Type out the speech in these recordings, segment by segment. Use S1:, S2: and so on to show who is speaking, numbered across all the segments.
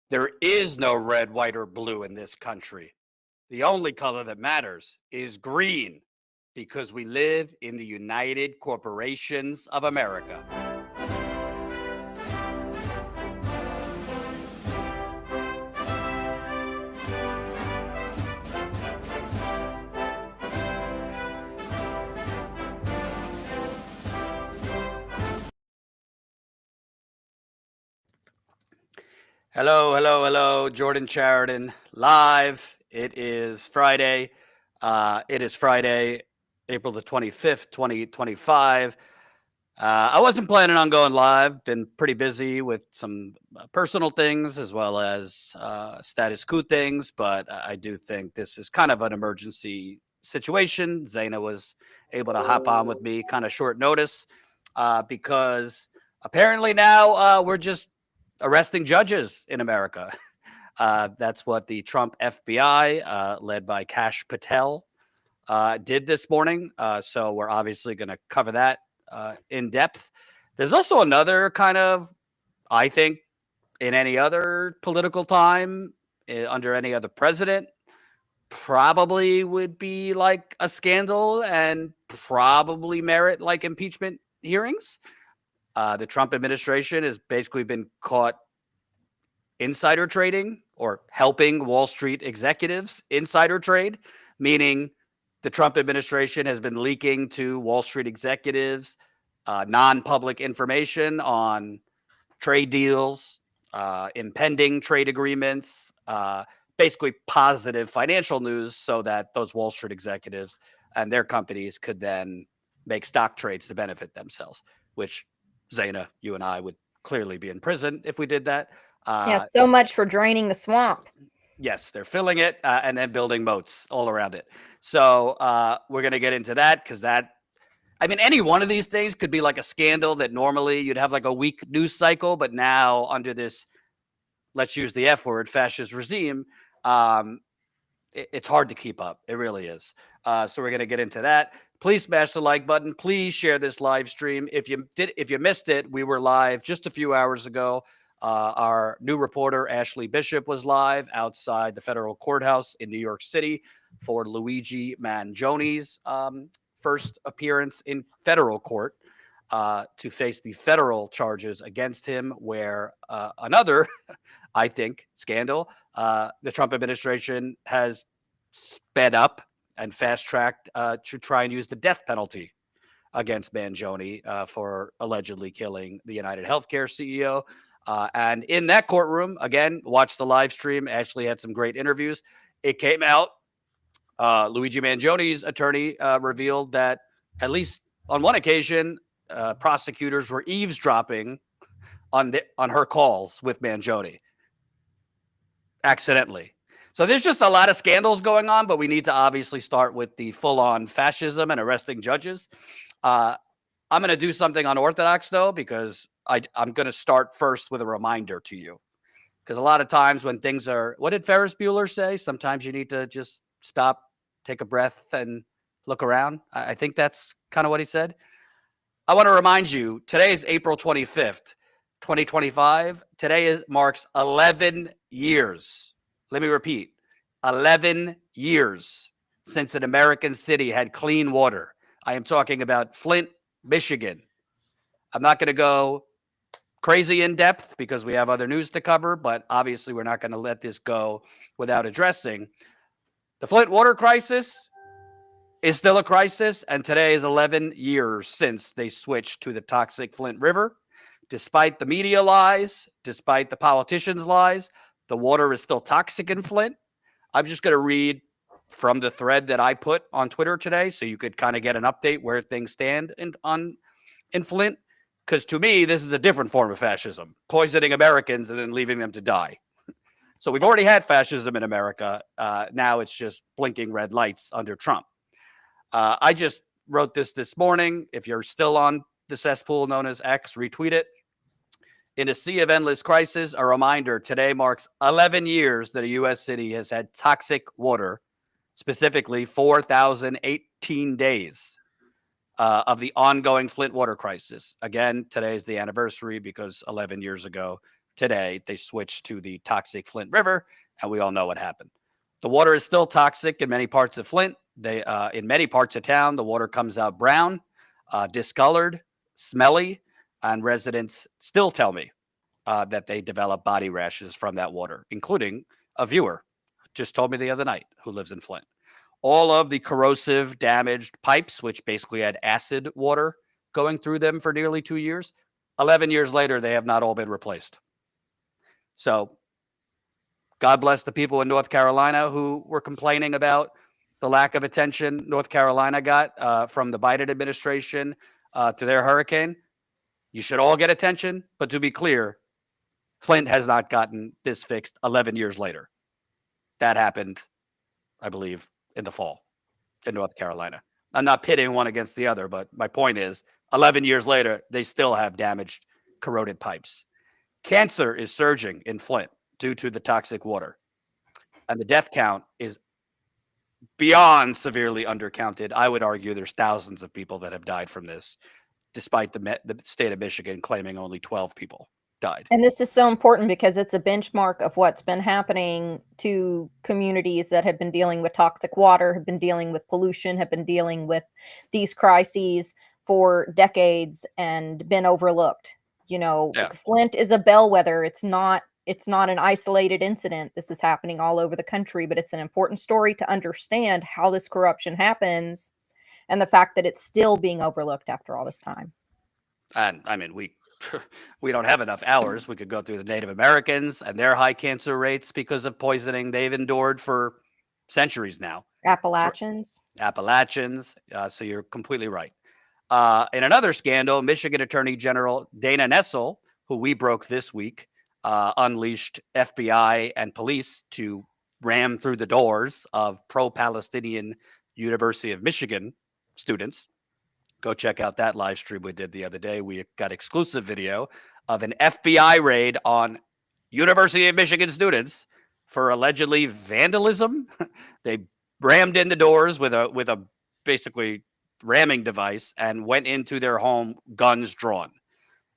S1: There is no red, white, or blue in this country. The only color that matters is green because we live in the United Corporations of America. Hello, hello, hello. Jordan Chariton live. It is Friday. April the 25th, 2025. I wasn't planning on going live. Been pretty busy with some personal things as well as Status Coup things, but I do think this is kind of an emergency situation. Zeynab was able to hop on with me kind of short notice because apparently now we're just arresting judges in America. That's what the Trump FBI, led by Kash Patel, did this morning. So we're obviously going to cover that in depth. There's also another kind of, I think, in any other political time, under any other president, probably would be like a scandal and probably merit like impeachment hearings. The Trump administration has basically been caught insider trading or helping Wall Street executives insider trade, meaning the Trump administration has been leaking to Wall Street executives non-public information on trade deals, impending trade agreements, basically positive financial news so that those Wall Street executives and their companies could then make stock trades to benefit themselves, which Zaina, you and I would clearly be in prison if we did that.
S2: Yeah, so much for draining the swamp.
S1: Yes, they're filling it and then building moats all around it. So we're going to get into that because any one of these things could be like a scandal that normally you'd have like a week news cycle, but now under this, let's use the F word, fascist regime, it's hard to keep up. It really is. So we're going to get into that. Please smash the like button. Please share this live stream. If you missed it, we were live just a few hours ago. Our new reporter, Ashley Bishop, was live outside the federal courthouse in New York City for Luigi Mangioni's first appearance in federal court to face the federal charges against him, where another, I think, scandal, the Trump administration has sped up and fast-tracked to try and use the death penalty against Mangioni for allegedly killing the United Healthcare CEO. And in that courtroom, again, watch the live stream. Ashley had some great interviews. It came out. Luigi Mangioni's attorney revealed that at least on one occasion, prosecutors were eavesdropping on her calls with Mangioni accidentally. So there's just a lot of scandals going on, but we need to obviously start with the full-on fascism and arresting judges. I'm going to do something unorthodox, though, because I'm going to start first with a reminder to you. Because a lot of times when things are, what did Ferris Bueller say? Sometimes you need to just stop, take a breath, and look around. I think that's kind of what he said. I want to remind you, today is April 25th, 2025. Today marks 11 years. Let me repeat, 11 years since an American city had clean water. I am talking about Flint, Michigan. I'm not going to go crazy in depth because we have other news to cover, but obviously we're not going to let this go without addressing. The Flint water crisis is still a crisis, and today is 11 years since they switched to the toxic Flint River. Despite the media lies, despite the politicians' lies, the water is still toxic in Flint. I'm just going to read from the thread that I put on Twitter today so you could kind of get an update where things stand in Flint. Because to me, this is a different form of fascism, poisoning Americans and then leaving them to die. So we've already had fascism in America. Now it's just blinking red lights under Trump. I just wrote this morning. If you're still on the cesspool known as X, retweet it. In a sea of endless crisis, a reminder, today marks 11 years that a U.S. city has had toxic water, specifically 4,018 days of the ongoing Flint water crisis. Again, today is the anniversary because 11 years ago, today, they switched to the toxic Flint River, and we all know what happened. The water is still toxic in many parts of Flint. In many parts of town, the water comes out brown, discolored, smelly, and residents still tell me that they develop body rashes from that water, including a viewer just told me the other night who lives in Flint. All of the corrosive, damaged pipes, which basically had acid water going through them for nearly 2 years, 11 years later, they have not all been replaced. So God bless the people in North Carolina who were complaining about the lack of attention North Carolina got from the Biden administration to their hurricane. You should all get attention. But to be clear, Flint has not gotten this fixed 11 years later. That happened, I believe, in the fall in North Carolina. I'm not pitting one against the other, but my point is 11 years later, they still have damaged, corroded pipes. Cancer is surging in Flint due to the toxic water. And the death count is beyond severely undercounted. I would argue there's thousands of people that have died from this, despite the state of Michigan claiming only 12 people died.
S2: And this is so important because it's a benchmark of what's been happening to communities that have been dealing with toxic water, have been dealing with pollution, have been dealing with these crises for decades and been overlooked. You know,
S1: Yeah.
S2: Flint is a bellwether. It's not an isolated incident. This is happening all over the country, but it's an important story to understand how this corruption happens and the fact that it's still being overlooked after all this time.
S1: And I mean, we don't have enough hours. We could go through the Native Americans and their high cancer rates because of poisoning they've endured for centuries now.
S2: Appalachians.
S1: So you're completely right. In another scandal, Michigan Attorney General Dana Nessel, who we broke this week, unleashed FBI and police to ram through the doors of pro-Palestinian University of Michigan students. Go check out that live stream we did the other day. We got exclusive video of an FBI raid on University of Michigan students for allegedly vandalism. They rammed in the doors with a basically ramming device and went into their home, guns drawn.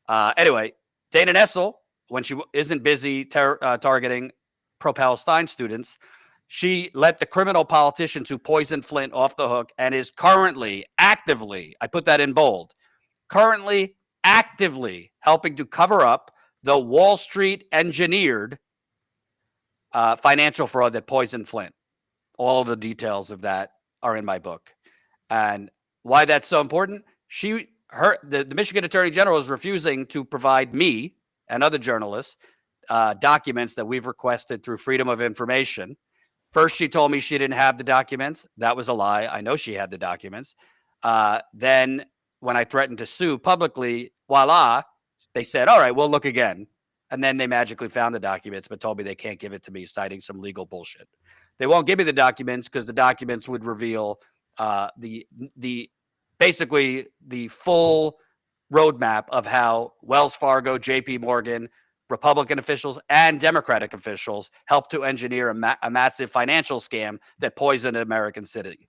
S1: Anyway, Dana Nessel, when she isn't busy targeting pro-Palestine students, she let the criminal politicians who poisoned Flint off the hook and is currently actively, I put that in bold, currently actively helping to cover up the Wall Street engineered financial fraud that poisoned Flint. All the details of that are in my book. And why that's so important, the Michigan Attorney General is refusing to provide me and other journalists documents that we've requested through Freedom of Information. First, she told me she didn't have the documents. That was a lie. I know she had the documents. Then when I threatened to sue publicly, voila, they said, all right, we'll look again. And then they magically found the documents, but told me they can't give it to me, citing some legal bullshit. They won't give me the documents because the documents would reveal basically the full roadmap of how Wells Fargo, JP Morgan, Republican officials and Democratic officials helped to engineer a massive financial scam that poisoned an American city.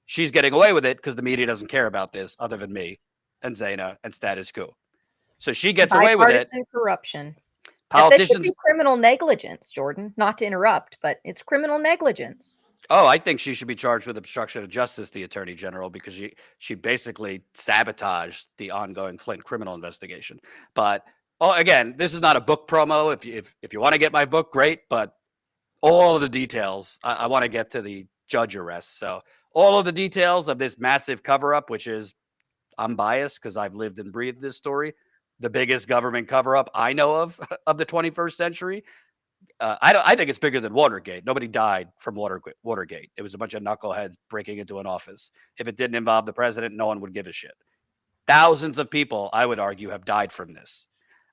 S1: She's getting away with it because the media doesn't care about this other than me and Zeynab and Status Coup. So she gets away with it.
S2: Corruption.
S1: Politicians.
S2: That should be criminal negligence, Jordan. Not to interrupt, but it's criminal negligence.
S1: Oh, I think she should be charged with obstruction of justice, the Attorney General, because she basically sabotaged the ongoing Flint criminal investigation. But again, this is not a book promo. If you want to get my book, great. But all of the details, I want to get to the judge arrest. So all of the details of this massive cover-up, which is, I'm biased because I've lived and breathed this story, the biggest government cover-up I know of the 21st century. I think it's bigger than Watergate. Nobody died from Watergate. It was a bunch of knuckleheads breaking into an office. If it didn't involve the president, no one would give a shit. Thousands of people, I would argue, have died from this.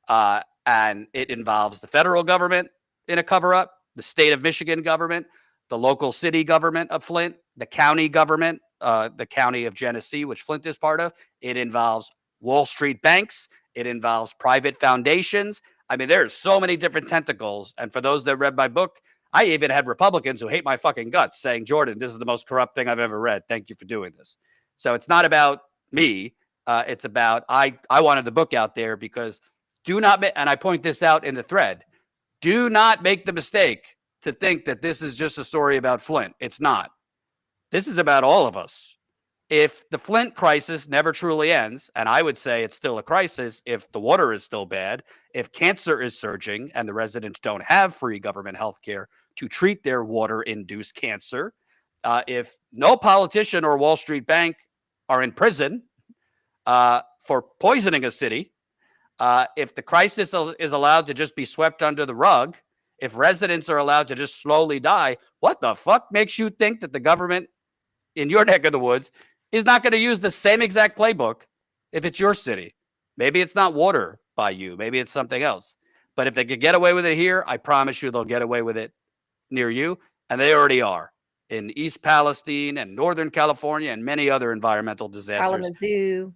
S1: And it involves the federal government in a cover-up, the state of Michigan government, the local city government of Flint, the county government, the county of Genesee, which Flint is part of. It involves Wall Street banks. It involves private foundations. I mean, there's so many different tentacles. And for those that read my book, I even had Republicans who hate my fucking guts saying, Jordan, this is the most corrupt thing I've ever read. Thank you for doing this. So it's not about me. It's about, I wanted the book out there because Do not, and I point this out in the thread, do not make the mistake to think that this is just a story about Flint. It's not. This is about all of us. If the Flint crisis never truly ends, and I would say it's still a crisis if the water is still bad, if cancer is surging and the residents don't have free government health care to treat their water-induced cancer, if no politician or Wall Street bank are in prison for poisoning a city, if the crisis is allowed to just be swept under the rug, if residents are allowed to just slowly die, what the fuck makes you think that the government in your neck of the woods is not going to use the same exact playbook if it's your city? Maybe it's not water by you. Maybe it's something else. But if they could get away with it here, I promise you they'll get away with it near you. And they already are in East Palestine and Northern California and many other environmental disasters.
S2: Kalamazoo.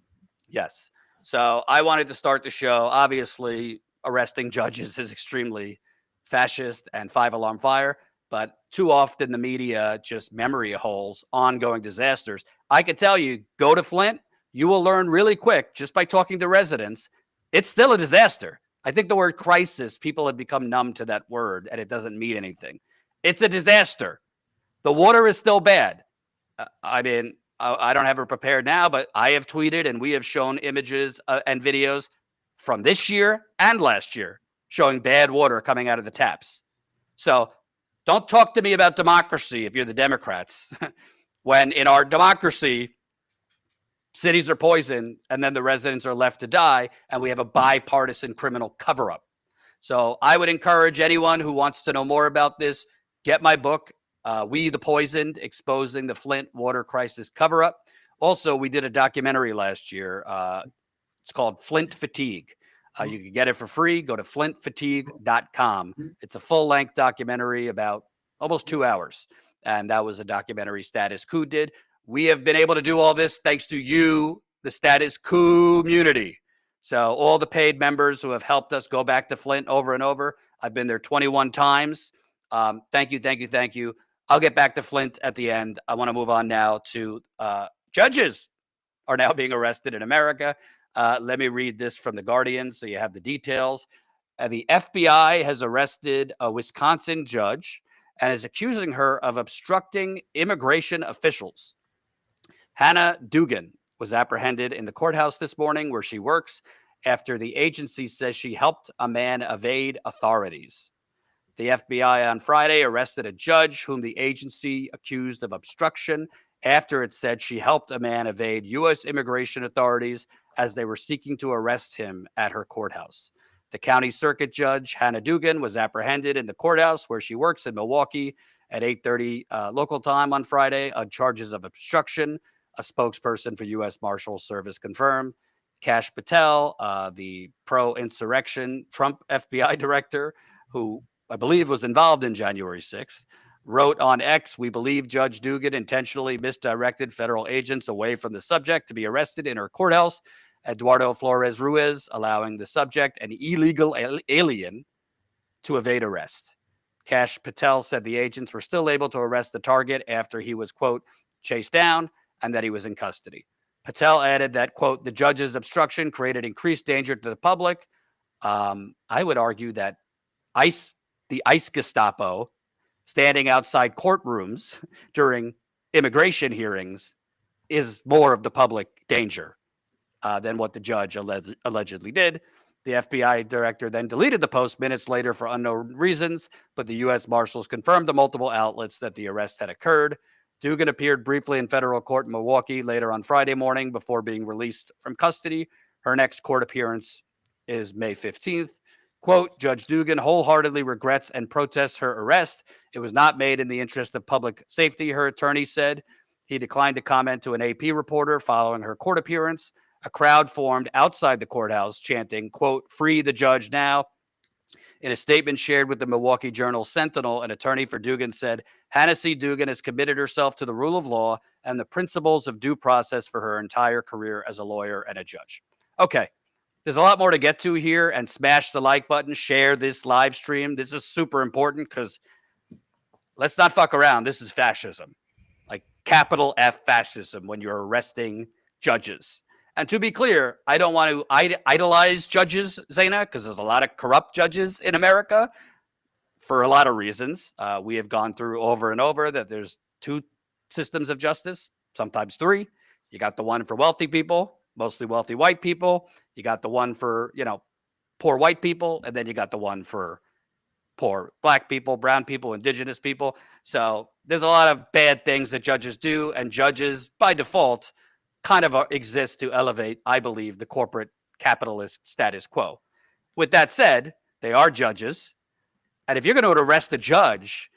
S1: Yes. So I wanted to start the show. Obviously, arresting judges is extremely fascist and five-alarm fire. But too often the media just memory holes ongoing disasters. I could tell you, go to Flint, you will learn really quick just by talking to residents, it's still a disaster. I think the word crisis, people have become numb to that word and it doesn't mean anything. It's a disaster. The water is still bad. I mean, I don't have it prepared now, but I have tweeted and we have shown images and videos from this year and last year showing bad water coming out of the taps. So don't talk to me about democracy if you're the Democrats, when in our democracy, cities are poisoned and then the residents are left to die and we have a bipartisan criminal cover-up. So I would encourage anyone who wants to know more about this, get my book, We the Poisoned, Exposing the Flint Water Crisis Cover-Up. Also, we did a documentary last year. It's called Flint Fatigue. You can get it for free. Go to flintfatigue.com. It's a full-length documentary about almost 2 hours. And that was a documentary Status Coup did. We have been able to do all this thanks to you, the Status Coup community. So all the paid members who have helped us go back to Flint over and over. I've been there 21 times. Thank you, thank you, thank you. I'll get back to Flint at the end. I want to move on now to judges are now being arrested in America. Let me read this from The Guardian so you have the details. The FBI has arrested a Wisconsin judge and is accusing her of obstructing immigration officials. Hannah Dugan was apprehended in the courthouse this morning where she works after the agency says she helped a man evade authorities. The FBI on Friday arrested a judge whom the agency accused of obstruction after it said she helped a man evade U.S. immigration authorities as they were seeking to arrest him at her courthouse. The county circuit judge, Hannah Dugan, was apprehended in the courthouse where she works in Milwaukee at 8:30 local time on Friday on charges of obstruction. A spokesperson for U.S. Marshal Service confirmed. Kash Patel, the pro-insurrection Trump FBI director, who I believe was involved in January 6th, wrote on X, "We believe Judge Dugan intentionally misdirected federal agents away from the subject to be arrested in her courthouse. Eduardo Flores Ruiz, allowing the subject, an illegal alien, to evade arrest." Kash Patel said the agents were still able to arrest the target after he was, quote, chased down and that he was in custody. Patel added that, quote, the judge's obstruction created increased danger to the public. I would argue that the ICE Gestapo standing outside courtrooms during immigration hearings is more of the public danger than what the judge allegedly did. The FBI director then deleted the post minutes later for unknown reasons, but the U.S. Marshals confirmed to multiple outlets that the arrest had occurred. Dugan appeared briefly in federal court in Milwaukee later on Friday morning before being released from custody. Her next court appearance is May 15th. Quote, Judge Dugan wholeheartedly regrets and protests her arrest. It was not made in the interest of public safety, her attorney said. He declined to comment to an AP reporter following her court appearance. A crowd formed outside the courthouse chanting, quote, free the judge now. In a statement shared with the Milwaukee Journal Sentinel, an attorney for Dugan said, Hannah C. Dugan has committed herself to the rule of law and the principles of due process for her entire career as a lawyer and a judge. Okay, there's a lot more to get to here, and smash the like button, share this live stream. This is super important because let's not fuck around. This is fascism, like capital F fascism when you're arresting judges. And to be clear, I don't want to idolize judges, Zaina, because there's a lot of corrupt judges in America for a lot of reasons. We have gone through over and over that there's two systems of justice, sometimes three. You got the one for wealthy people, mostly wealthy white people. You got the one for, poor white people. And then you got the one for poor black people, brown people, indigenous people. So there's a lot of bad things that judges do. And judges, by default, kind of exist to elevate, I believe, the corporate capitalist status quo. With that said, they are judges. And if you're going to arrest a judge,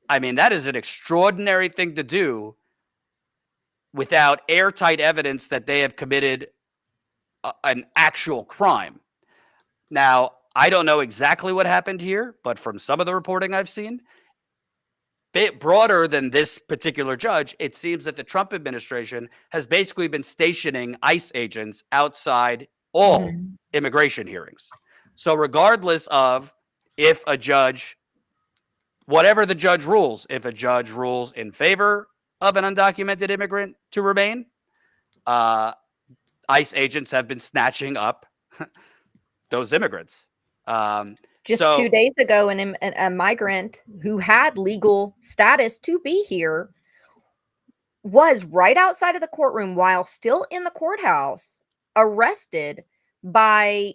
S1: I mean, that is an extraordinary thing to do without airtight evidence that they have committed an actual crime. Now, I don't know exactly what happened here, but from some of the reporting I've seen, bit broader than this particular judge, it seems that the Trump administration has basically been stationing ICE agents outside all immigration hearings. So regardless of if a judge, whatever the judge rules, if a judge rules in favor of an undocumented immigrant to remain, ICE agents have been snatching up those immigrants.
S2: Just 2 days ago, a migrant who had legal status to be here was right outside of the courtroom while still in the courthouse, arrested by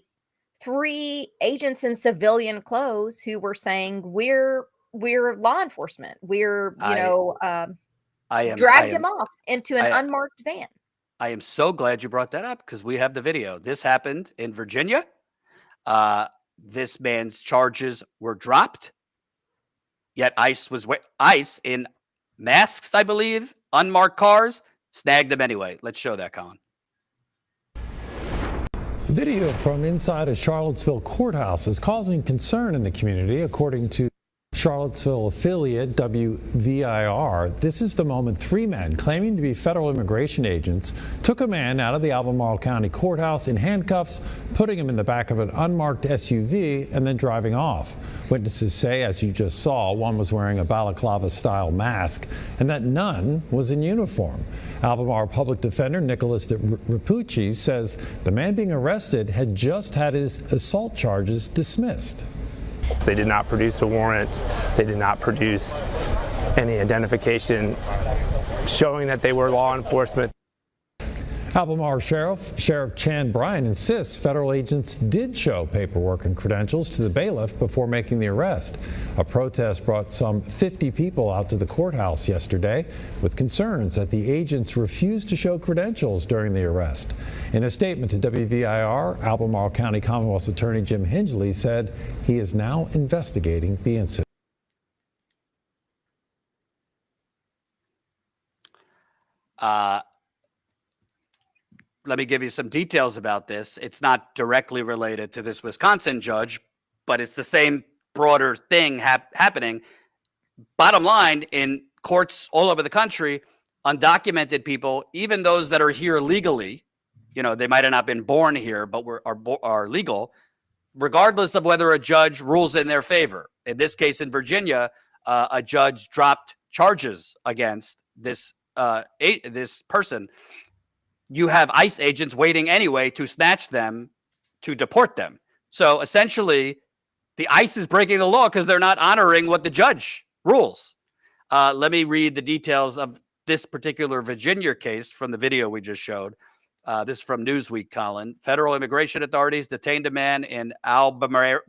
S2: 3 agents in civilian clothes who were saying, we're law enforcement. Dragged him off into an unmarked van.
S1: I am so glad you brought that up because we have the video. This happened in Virginia. This man's charges were dropped, yet ICE in masks, I believe, unmarked cars, snagged him anyway. Let's show that, Colin.
S3: Video from inside a Charlottesville courthouse is causing concern in the community, according to Charlottesville affiliate WVIR. This is the moment 3 men claiming to be federal immigration agents took a man out of the Albemarle County Courthouse in handcuffs, putting him in the back of an unmarked SUV and then driving off. Witnesses say, as you just saw, one was wearing a balaclava-style mask and that none was in uniform. Albemarle Public Defender Nicholas Rapucci says the man being arrested had just had his assault charges dismissed.
S4: They did not produce a warrant. They did not produce any identification showing that they were law enforcement.
S3: Albemarle Sheriff Chan Bryan insists federal agents did show paperwork and credentials to the bailiff before making the arrest. A protest brought some 50 people out to the courthouse yesterday with concerns that the agents refused to show credentials during the arrest. In a statement to WVIR, Albemarle County Commonwealth's Attorney Jim Hingley said he is now investigating the incident.
S1: Let me give you some details about this. It's not directly related to this Wisconsin judge, but it's the same broader thing happening. Bottom line, in courts all over the country, undocumented people, even those that are here legally, they might have not been born here, but are legal, regardless of whether a judge rules in their favor. In this case, in Virginia, a judge dropped charges against this person. You have ICE agents waiting anyway to snatch them, to deport them. So essentially, the ICE is breaking the law because they're not honoring what the judge rules. Let me read the details of this particular Virginia case from the video we just showed. This is from Newsweek, Colin. Federal immigration authorities detained a man in Albemarle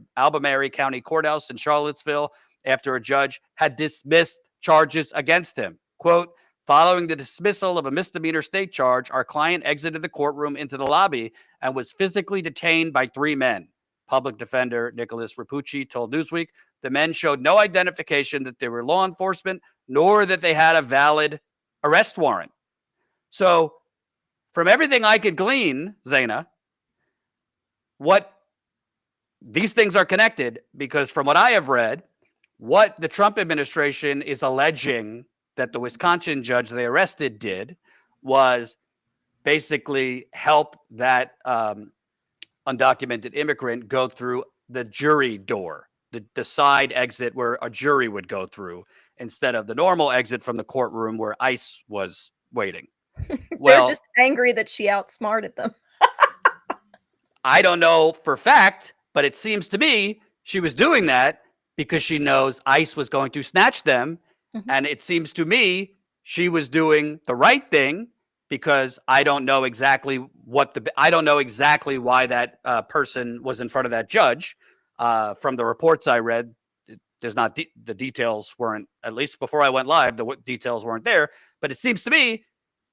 S1: County Courthouse in Charlottesville after a judge had dismissed charges against him. Quote, following the dismissal of a misdemeanor state charge, our client exited the courtroom into the lobby and was physically detained by 3 men. Public defender Nicholas Rapucci told Newsweek the men showed no identification that they were law enforcement, nor that they had a valid arrest warrant. So from everything I could glean, Zaina, what these things are connected, because from what I have read, what the Trump administration is alleging that the Wisconsin judge they arrested did was basically help that undocumented immigrant go through the jury door, the side exit where a jury would go through, instead of the normal exit from the courtroom where ICE was waiting.
S2: They're
S1: Well,
S2: just angry that she outsmarted them.
S1: I don't know for fact, but it seems to me she was doing that because she knows ICE was going to snatch them.
S2: Mhm.
S1: And it seems to me she was doing the right thing because I don't know exactly I don't know exactly why that person was in front of that judge. From the reports I read, there's not the details weren't, at least before I went live, the details weren't there. But it seems to me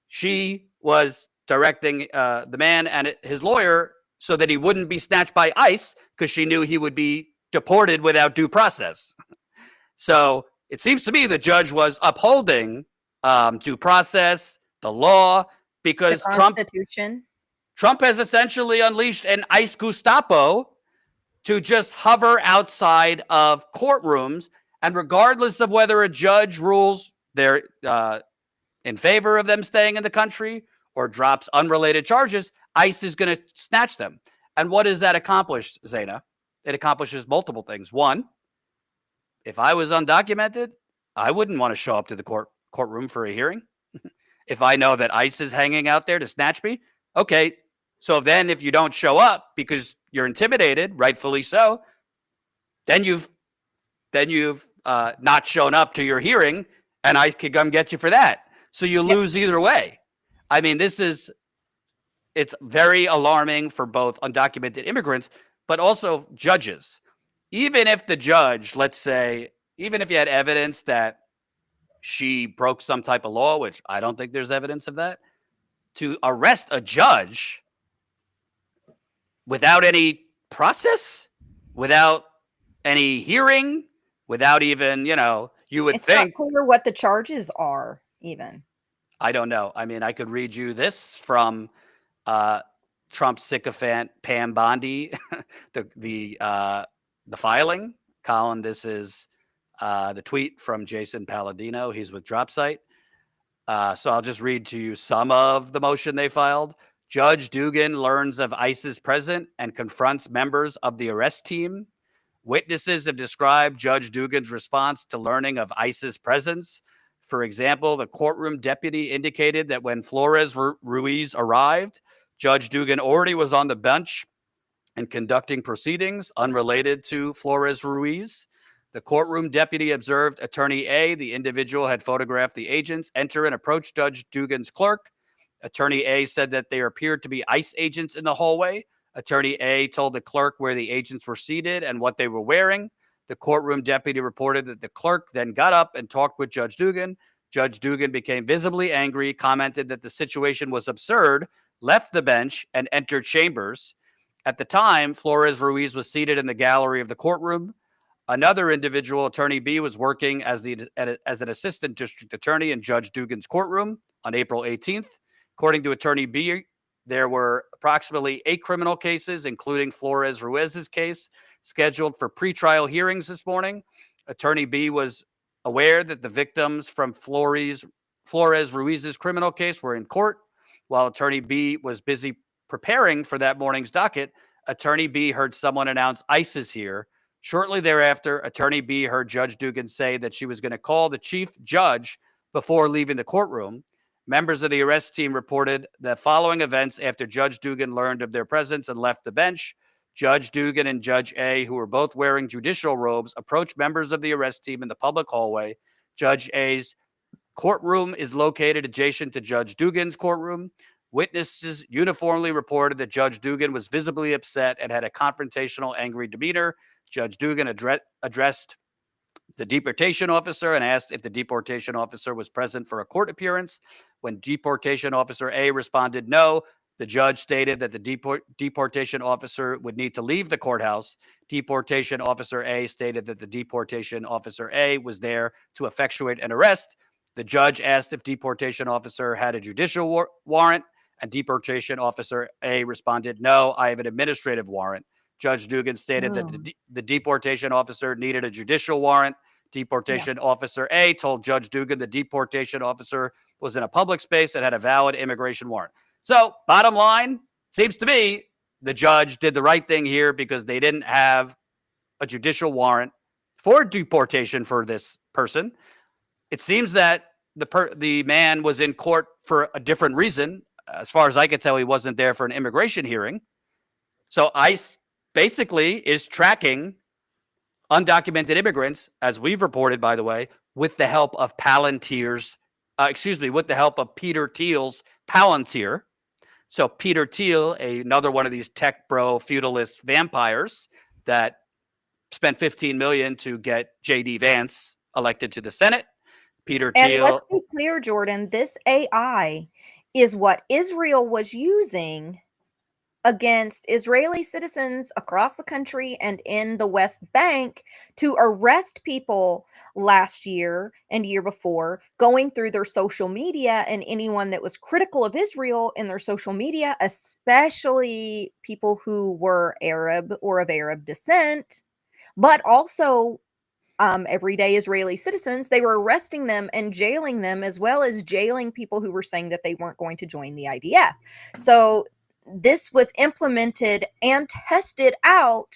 S1: she was directing the man and his lawyer so that he wouldn't be snatched by ICE because she knew he would be deported without due process. So it seems to me the judge was upholding due process, the law,
S2: The
S1: because
S2: Constitution.
S1: Trump has essentially unleashed an ICE Gestapo to just hover outside of courtrooms. And regardless of whether a judge rules they're in favor of them staying in the country or drops unrelated charges, ICE is going to snatch them. And what does that accomplish, Zeynab? It accomplishes multiple things. One, if I was undocumented, I wouldn't want to show up to the courtroom for a hearing. If I know that ICE is hanging out there to snatch me, okay. So then if you don't show up because you're intimidated, rightfully so, then you've not shown up to your hearing and I could come get you for that. So you lose either way. I mean, it's very alarming for both undocumented immigrants, but also judges. Even if the judge, let's say, even if you had evidence that she broke some type of law, which I don't think there's evidence of that, to arrest a judge without any process, without any hearing, without even, you would
S2: It's
S1: think.
S2: not clear what the charges are, even.
S1: I don't know. I mean, I could read you this from Trump sycophant Pam Bondi, the filing. Colin, this is the tweet from Jason Palladino. He's with DropSite. So I'll just read to you some of the motion they filed. Judge Dugan learns of ICE's presence and confronts members of the arrest team. Witnesses have described Judge Dugan's response to learning of ICE's presence. For example, the courtroom deputy indicated that when Flores Ruiz arrived, Judge Dugan already was on the bench and conducting proceedings unrelated to Flores Ruiz. The courtroom deputy observed Attorney A, the individual had photographed the agents, enter and approach Judge Dugan's clerk. Attorney A said that there appeared to be ICE agents in the hallway. Attorney A told the clerk where the agents were seated and what they were wearing. The courtroom deputy reported that the clerk then got up and talked with Judge Dugan. Judge Dugan became visibly angry, commented that the situation was absurd, left the bench, and entered chambers. At the time, Flores Ruiz was seated in the gallery of the courtroom. Another individual, Attorney B, was working as an assistant district attorney in Judge Dugan's courtroom on April 18th. According to Attorney B, there were approximately 8 criminal cases, including Flores Ruiz's case, scheduled for pretrial hearings this morning. Attorney B was aware that the victims from Flores Ruiz's criminal case were in court. While Attorney B was busy preparing for that morning's docket, Attorney B heard someone announce ICE is here. Shortly thereafter, Attorney B heard Judge Dugan say that she was going to call the chief judge before leaving the courtroom. Members of the arrest team reported the following events after Judge Dugan learned of their presence and left the bench. Judge Dugan and Judge A, who were both wearing judicial robes, approached members of the arrest team in the public hallway. Judge A's courtroom is located adjacent to Judge Dugan's courtroom. Witnesses uniformly reported that Judge Dugan was visibly upset and had a confrontational, angry demeanor. Judge Dugan addressed the deportation officer and asked if the deportation officer was present for a court appearance. When deportation officer A responded no, the judge stated that the deportation officer would need to leave the courthouse. Deportation officer A stated that the deportation officer A was there to effectuate an arrest. The judge asked if deportation officer had a judicial warrant, and deportation officer A responded, no, I have an administrative warrant. Judge Dugan stated that the deportation officer needed a judicial warrant. Deportation officer A told Judge Dugan the deportation officer was in a public space and had a valid immigration warrant. So, bottom line, seems to me the judge did the right thing here because they didn't have a judicial warrant for deportation for this person. It seems that the man was in court for a different reason. As far as I could tell, he wasn't there for an immigration hearing. So ICE basically is tracking undocumented immigrants, as we've reported, by the way, with the help of Palantir's, with the help of Peter Thiel's Palantir. So Peter Thiel, another one of these tech bro feudalist vampires that spent $15 million to get J.D. Vance elected to the Senate. Peter
S2: And
S1: Thiel.
S2: let's be clear, Jordan, this AI is what Israel was using against Israeli citizens across the country and in the West Bank to arrest people last year and year before, going through their social media, and anyone that was critical of Israel in their social media, especially people who were Arab or of Arab descent, but also everyday Israeli citizens. They were arresting them and jailing them, as well as jailing people who were saying that they weren't going to join the IDF. So this was implemented and tested out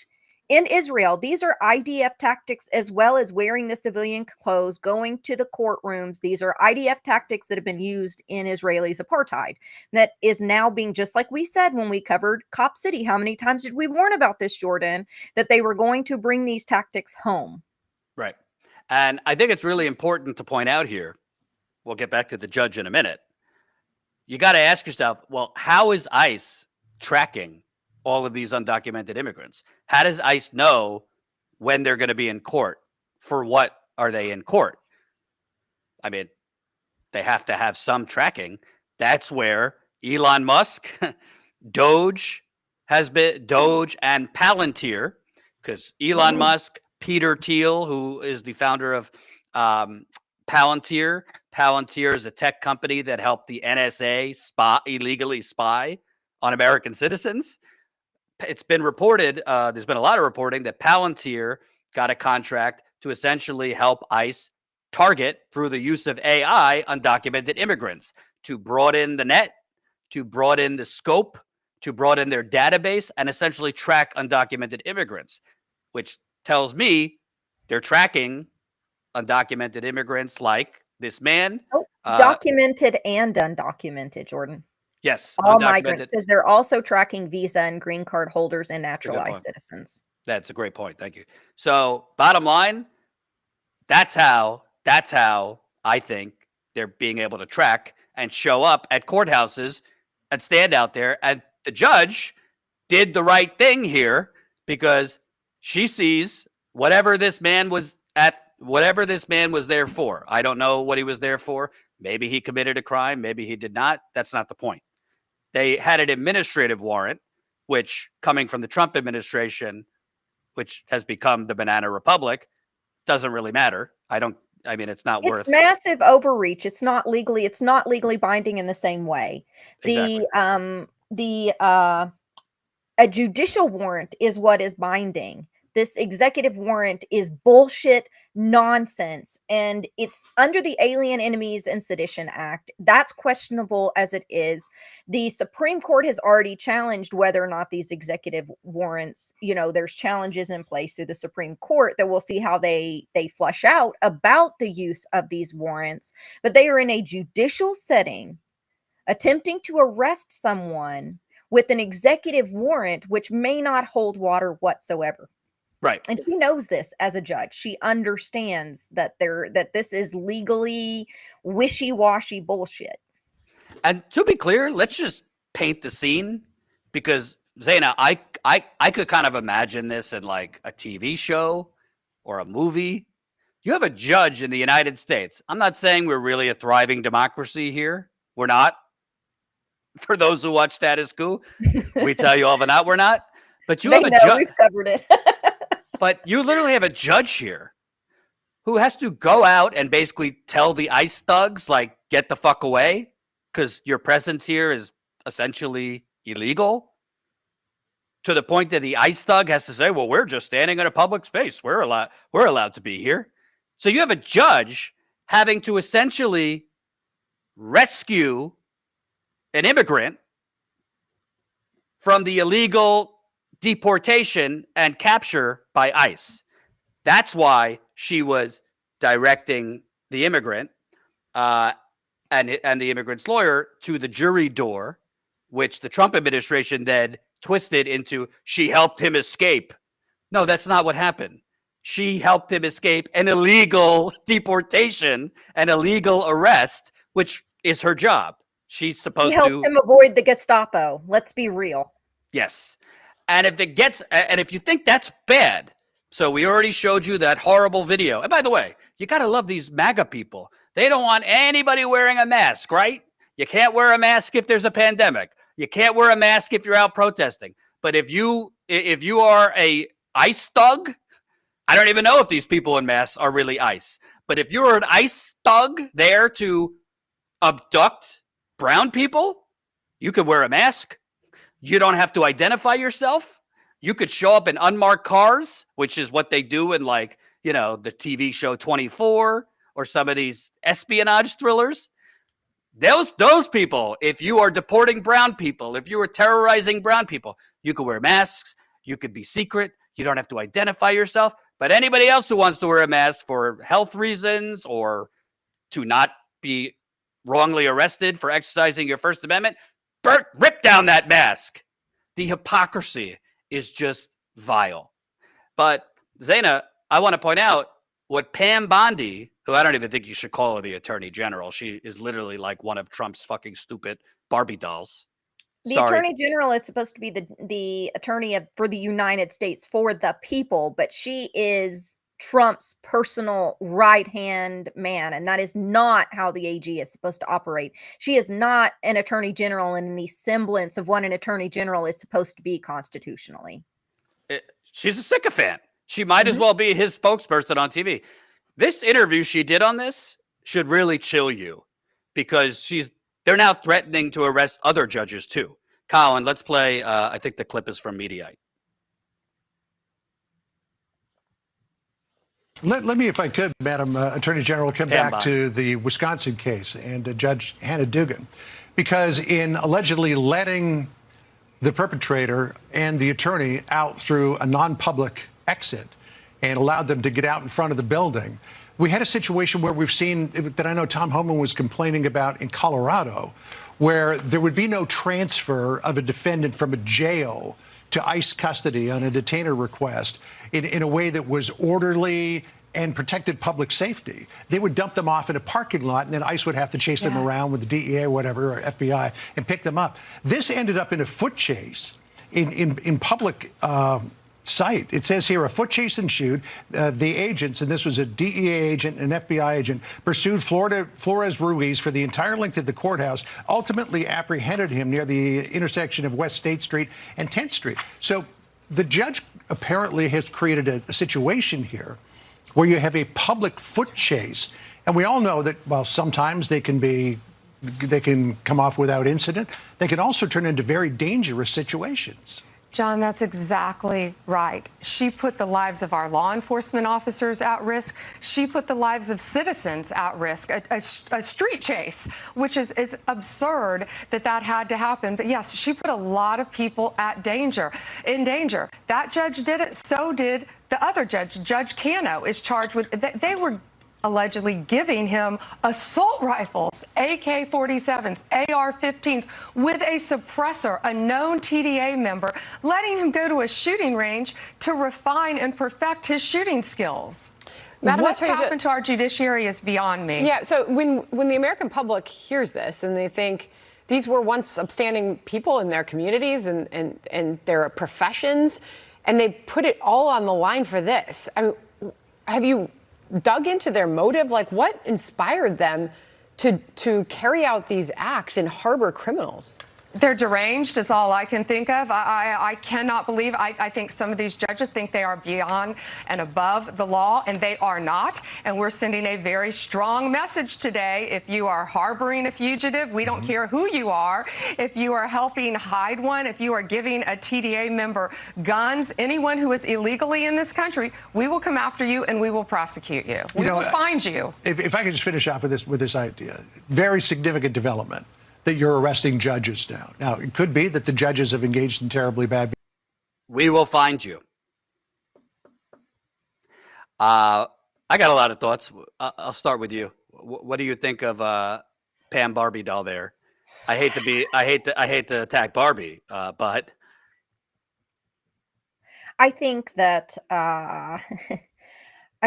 S2: in Israel. These are IDF tactics, as well as wearing the civilian clothes, going to the courtrooms. These are IDF tactics that have been used in Israelis' apartheid. That is now being, just like we said when we covered Cop City. How many times did we warn about this, Jordan? That they were going to bring these tactics home.
S1: Right. And I think it's really important to point out here, we'll get back to the judge in a minute. You got to ask yourself, well, how is ICE tracking all of these undocumented immigrants? How does ICE know when they're going to be in court? For what are they in court? I mean, they have to have some tracking. That's where Elon Musk, Doge and Palantir, because Elon Musk, Peter Thiel, who is the founder of Palantir. Palantir is a tech company that helped the NSA illegally spy on American citizens. It's been reported, there's been a lot of reporting that Palantir got a contract to essentially help ICE target, through the use of AI, undocumented immigrants, to broaden the net, to broaden the scope, to broaden their database, and essentially track undocumented immigrants, which tells me they're tracking undocumented immigrants like this man.
S2: Documented and undocumented, Jordan.
S1: Yes.
S2: All migrants, because they're also tracking visa and green card holders and naturalized citizens.
S1: That's a great point. Thank you. So bottom line, that's how I think they're being able to track and show up at courthouses and stand out there. And the judge did the right thing here, because she sees whatever this man was there for. I don't know what he was there for. Maybe he committed a crime. Maybe he did not. That's not the point. They had an administrative warrant, which, coming from the Trump administration, which has become the banana republic, doesn't really matter. It's not worth.
S2: It's massive overreach. It's not legally binding in the same way.
S1: Exactly.
S2: A judicial warrant is what is binding. This executive warrant is bullshit nonsense, and it's under the Alien Enemies and Sedition Act. That's questionable as it is. The Supreme Court has already challenged whether or not these executive warrants, there's challenges in place through the Supreme Court that we'll see how they flush out about the use of these warrants. But they are in a judicial setting, attempting to arrest someone with an executive warrant, which may not hold water whatsoever.
S1: Right.
S2: And she knows this as a judge. She understands that this is legally wishy-washy bullshit.
S1: And to be clear, let's just paint the scene, because Zeynab, I could kind of imagine this in like a TV show or a movie. You have a judge in the United States. I'm not saying we're really a thriving democracy here. We're not. For those who watch Status Coup, we tell you all the not, we're not. But you have a judge.
S2: We've covered it.
S1: But you literally have a judge here who has to go out and basically tell the ICE thugs, like, get the fuck away, because your presence here is essentially illegal, to the point that the ICE thug has to say, well, we're just standing in a public space. We're allowed to be here. So you have a judge having to essentially rescue an immigrant from the illegal deportation and capture by ICE. That's why she was directing the immigrant. and the immigrant's lawyer to the jury door, which the Trump administration then twisted into she helped him escape. No, that's not what happened. She helped him escape an illegal deportation, an illegal arrest, which is her job. She's supposed
S2: She helped him avoid the Gestapo. Let's be real.
S1: Yes. And if you think that's bad, so we already showed you that horrible video. And by the way, you got to love these MAGA people. They don't want anybody wearing a mask, right? You can't wear a mask if there's a pandemic. You can't wear a mask if you're out protesting. But if you are a ICE thug, I don't even know if these people in masks are really ICE. But if you're an ICE thug there to abduct brown people, you could wear a mask. You don't have to identify yourself. You could show up in unmarked cars, which is what they do in the TV show 24 or some of these espionage thrillers. Those people, if you are deporting brown people, if you are terrorizing brown people, you could wear masks. You could be secret. You don't have to identify yourself. But anybody else who wants to wear a mask for health reasons or to not be wrongly arrested for exercising your First Amendment, rip down that mask. The hypocrisy is just vile. But Zeynab, I want to point out what Pam Bondi, who I don't even think you should call her the Attorney General. She is literally like one of Trump's fucking stupid Barbie dolls.
S2: The Attorney General is supposed to be the attorney for the United States for the people, but she is Trump's personal right-hand man, and that is not how the AG is supposed to operate. She is not an Attorney General in the semblance of what an Attorney General is supposed to be constitutionally.
S1: She's a sycophant. She might as well be his spokesperson on TV. This interview she did on this should really chill you because they're now threatening to arrest other judges too. Colin, let's play. I think the clip is from Mediaite.
S5: Let me, if I could, Madam Attorney General, come back to the Wisconsin case and Judge Hannah Dugan, because in allegedly letting the perpetrator and the attorney out through a non-public exit and allowed them to get out in front of the building, we had a situation where we've seen that I know Tom Homan was complaining about in Colorado, where there would be no transfer of a defendant from a jail to ICE custody on a detainer request in a way that was orderly and protected public safety. They would dump them off in a parking lot, and then ICE would have to chase them around with the DEA or whatever, or FBI, and pick them up. This ended up in a foot chase in public sight. It says here, a foot chase ensued. The agents, and this was a DEA agent and an FBI agent, pursued Flores Ruiz for the entire length of the courthouse, ultimately apprehended him near the intersection of West State Street and 10th Street. So the judge apparently has created a situation here where you have a public foot chase. And we all know that, well, sometimes they can come off without incident. They can also turn into very dangerous situations.
S6: John, that's exactly right. She put the lives of our law enforcement officers at risk. She put the lives of citizens at risk. A street chase, which is absurd that had to happen. But yes, she put a lot of people in danger. That judge did it. So did the other judge. Judge Cano is charged with. They were allegedly giving him assault rifles, AK-47s, AR-15s, with a suppressor, a known TDA member, letting him go to a shooting range to refine and perfect his shooting skills. What's happened to our judiciary is beyond me.
S7: Yeah, so when the American public hears this and they think these were once upstanding people in their communities and their professions, and they put it all on the line for this, I mean, have you dug into their motive? Like, what inspired them to carry out these acts and harbor criminals?
S6: They're deranged is all I can think of. I cannot believe. I think some of these judges think they are beyond and above the law, and they are not. And we're sending a very strong message today. If you are harboring a fugitive, we don't care who you are. If you are helping hide one, if you are giving a TDA member guns, anyone who is illegally in this country, we will come after you and we will prosecute you. We will find you.
S5: If I could just finish off with this idea, very significant development that you're arresting judges now. Now, it could be that the judges have engaged in terribly bad behavior.
S1: We will find you. I got a lot of thoughts. I'll start with you. what do you think of Pam Barbie doll there? I hate to attack Barbie, but
S2: I think that I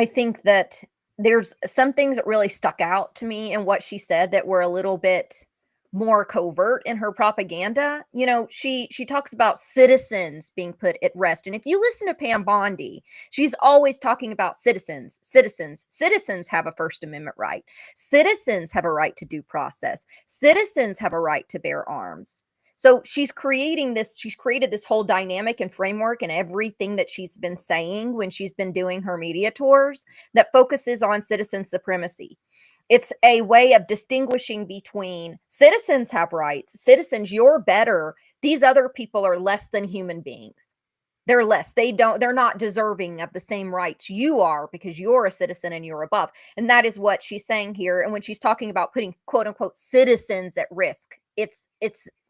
S2: think that there's some things that really stuck out to me in what she said that were a little bit more covert in her propaganda. She talks about citizens being put at rest. And if you listen to Pam Bondi, she's always talking about citizens. Citizens have a First Amendment right. Citizens have a right to due process. Citizens have a right to bear arms. So she's created this whole dynamic and framework and everything that she's been saying when she's been doing her media tours that focuses on citizen supremacy. It's a way of distinguishing between citizens have rights, citizens, you're better. These other people are less than human beings. They're less. They're not deserving of the same rights you are because you're a citizen and you're above. And that is what she's saying here. And when she's talking about putting quote unquote citizens at risk, it's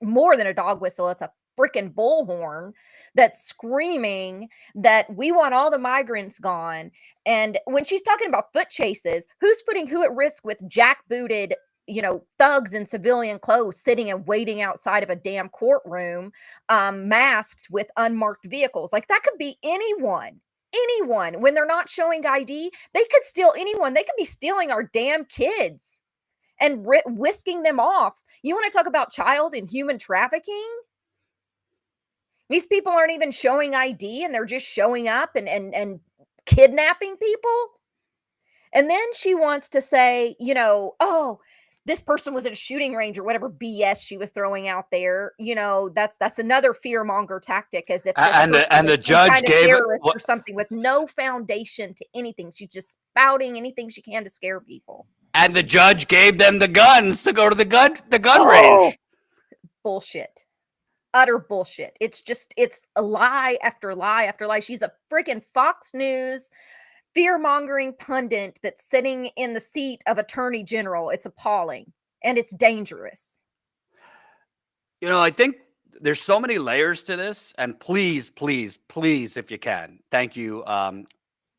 S2: more than a dog whistle. It's a freaking bullhorn that's screaming that we want all the migrants gone. And when she's talking about foot chases, who's putting who at risk with jackbooted, thugs in civilian clothes sitting and waiting outside of a damn courtroom, masked with unmarked vehicles? Like, that could be anyone. When they're not showing ID, they could steal anyone. They could be stealing our damn kids and whisking them off. You want to talk about child and human trafficking? These people aren't even showing ID and they're just showing up and kidnapping people. And then she wants to say, oh, this person was at a shooting range or whatever BS she was throwing out there. That's another fearmonger tactic, as if
S1: and the judge gave it
S2: or something with no foundation to anything. She's just spouting anything she can to scare people.
S1: And the judge gave them the guns to go to the gun range.
S2: Bullshit. Utter bullshit. It's a lie after lie after lie. She's a freaking Fox News fear-mongering pundit that's sitting in the seat of attorney general. It's appalling and it's dangerous.
S1: I think there's so many layers to this, and please, if you can, thank you. I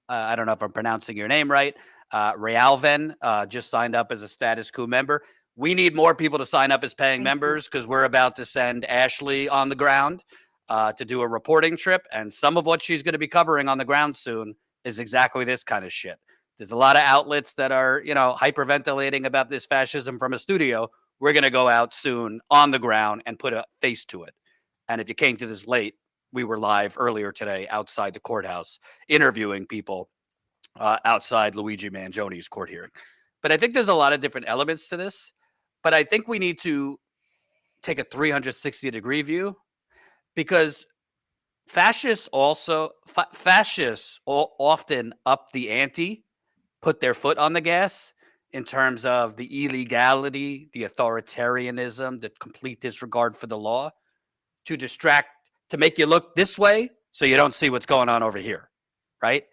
S1: don't know if I'm pronouncing your name right. Realven just signed up as a Status Coup member. We need more people to sign up as paying members because we're about to send Ashley on the ground to do a reporting trip. And some of what she's going to be covering on the ground soon is exactly this kind of shit. There's a lot of outlets that are, hyperventilating about this fascism from a studio. We're going to go out soon on the ground and put a face to it. And if you came to this late, we were live earlier today outside the courthouse interviewing people outside Luigi Mangioni's court hearing. But I think there's a lot of different elements to this. But I think we need to take a 360-degree view, because fascists often up the ante, put their foot on the gas in terms of the illegality, the authoritarianism, the complete disregard for the law, to distract, to make you look this way so you don't see what's going on over here, right?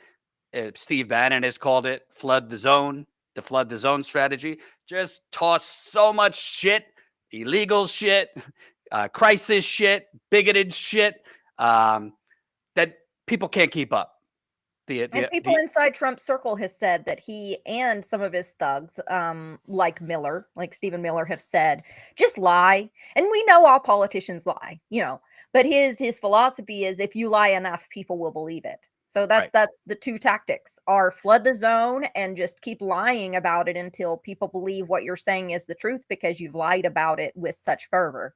S1: Steve Bannon has called it the flood the zone strategy. Just toss so much shit, illegal shit, crisis shit, bigoted shit, that people can't keep up.
S2: People inside Trump's circle has said that he and some of his thugs, like Stephen Miller, have said, just lie. And we know all politicians lie, but his philosophy is, if you lie enough, people will believe it. So that's the two tactics are flood the zone and just keep lying about it until people believe what you're saying is the truth because you've lied about it with such fervor.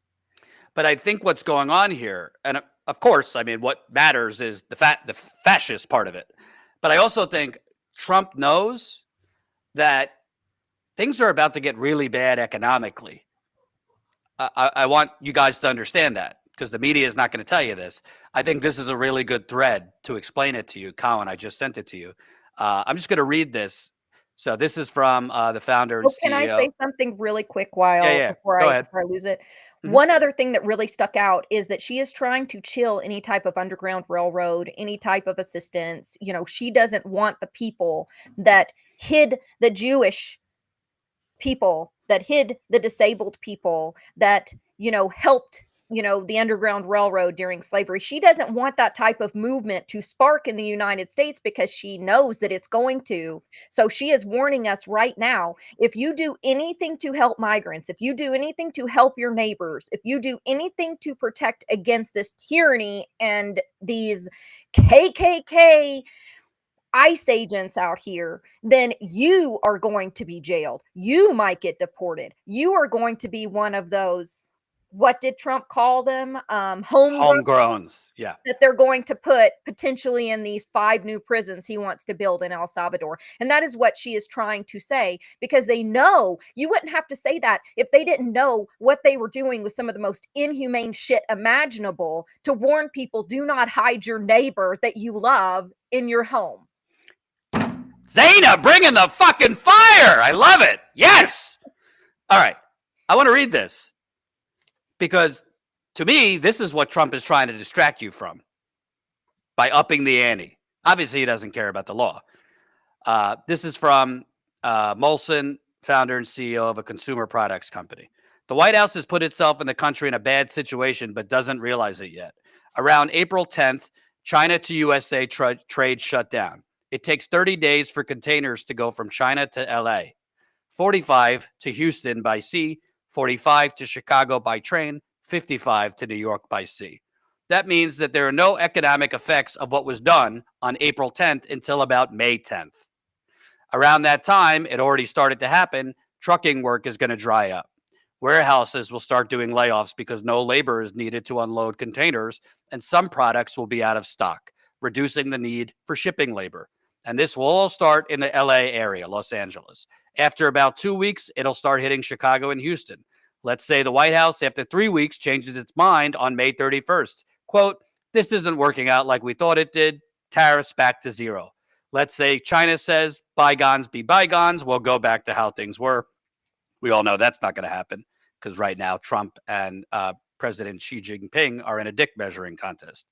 S1: But I think what's going on here, and of course, what matters is the fascist part of it. But I also think Trump knows that things are about to get really bad economically. I want you guys to understand that, because the media is not going to tell you this. I think this is a really good thread to explain it to you. Colin, I just sent it to you. I'm just going to read this. So this is from the founder and CEO.
S2: Can I say something really quick before I lose it?
S1: Mm-hmm.
S2: One other thing that really stuck out is that she is trying to chill any type of underground railroad, any type of assistance. She doesn't want the people that hid the Jewish people, that hid the disabled people, that, helped the Underground Railroad during slavery. She doesn't want that type of movement to spark in the United States because she knows that it's going to. So she is warning us right now, if you do anything to help migrants, if you do anything to help your neighbors, if you do anything to protect against this tyranny and these KKK ICE agents out here, then you are going to be jailed. You might get deported. You are going to be one of those, what did Trump call them?
S1: Homegrowns. Yeah.
S2: That they're going to put potentially in these 5 new prisons he wants to build in El Salvador. And that is what she is trying to say, because they know you wouldn't have to say that if they didn't know what they were doing with some of the most inhumane shit imaginable to warn people, do not hide your neighbor that you love in your home.
S1: Zeynab bringing the fucking fire. I love it. Yes. All right. I want to read this because to me, this is what Trump is trying to distract you from by upping the ante. Obviously, he doesn't care about the law. This is from Molson, founder and CEO of a consumer products company. The White House has put itself and the country in a bad situation, but doesn't realize it yet. Around April 10th, China to USA trade shut down. It takes 30 days for containers to go from China to LA, 45 to Houston by sea, 45 to Chicago by train, 55 to New York by sea. That means that there are no economic effects of what was done on April 10th until about May 10th. Around that time, it already started to happen. Trucking work is going to dry up. Warehouses will start doing layoffs because no labor is needed to unload containers, and some products will be out of stock, reducing the need for shipping labor. And this will all start in the LA area, Los Angeles. After about 2 weeks, it'll start hitting Chicago and Houston. Let's say the White House, after 3 weeks, changes its mind on May 31st. Quote, this isn't working out like we thought it did. Tariffs back to zero. Let's say China says bygones be bygones. We'll go back to how things were. We all know that's not going to happen because right now Trump and President Xi Jinping are in a dick measuring contest.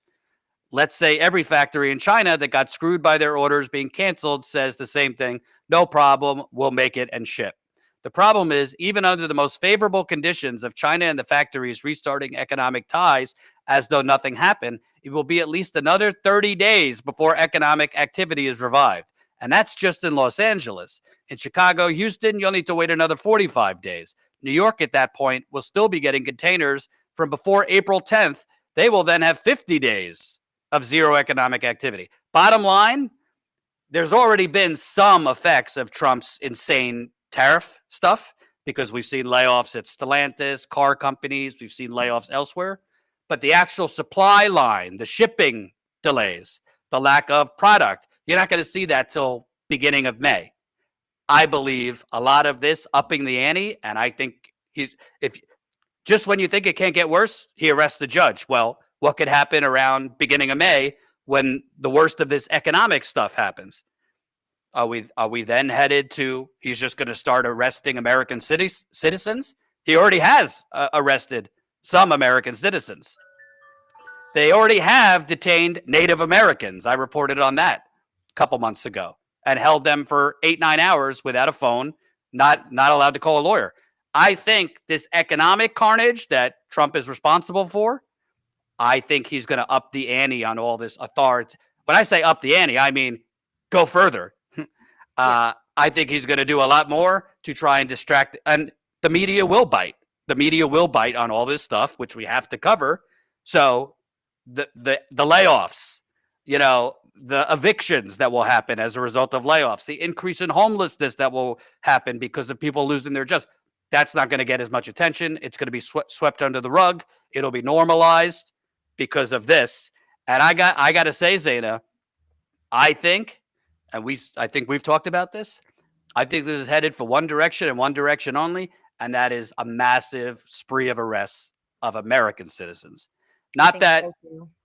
S1: Let's say every factory in China that got screwed by their orders being canceled says the same thing. No problem. We'll make it and ship. The problem is, even under the most favorable conditions of China and the factories restarting economic ties as though nothing happened, it will be at least another 30 days before economic activity is revived. And that's just in Los Angeles. In Chicago, Houston, you'll need to wait another 45 days. New York at that point will still be getting containers from before April 10th. They will then have 50 days of zero economic activity. Bottom line, there's already been some effects of Trump's insane tariff stuff because we've seen layoffs at Stellantis, car companies, we've seen layoffs elsewhere. But the actual supply line, the shipping delays, the lack of product, you're not going to see that till beginning of May. I believe a lot of this upping the ante, and I think just when you think it can't get worse, he arrests the judge. Well, what could happen around beginning of May when the worst of this economic stuff happens? Are we then headed to he's just going to start arresting American citizens? He already has arrested some American citizens. They already have detained Native Americans. I reported on that a couple months ago and held them for 8-9 hours without a phone, not allowed to call a lawyer. I think this economic carnage that Trump is responsible for, I think he's going to up the ante on all this authority. When I say up the ante, I mean go further. I think he's going to do a lot more to try and distract, and the media will bite. The media will bite on all this stuff, which we have to cover. So the layoffs, the evictions that will happen as a result of layoffs, the increase in homelessness that will happen because of people losing their jobs, that's not going to get as much attention. It's going to be swept under the rug. It'll be normalized because of this. And I got to say, Zeynab, I think we've talked about this. I think this is headed for one direction and one direction only, and that is a massive spree of arrests of American citizens. Not that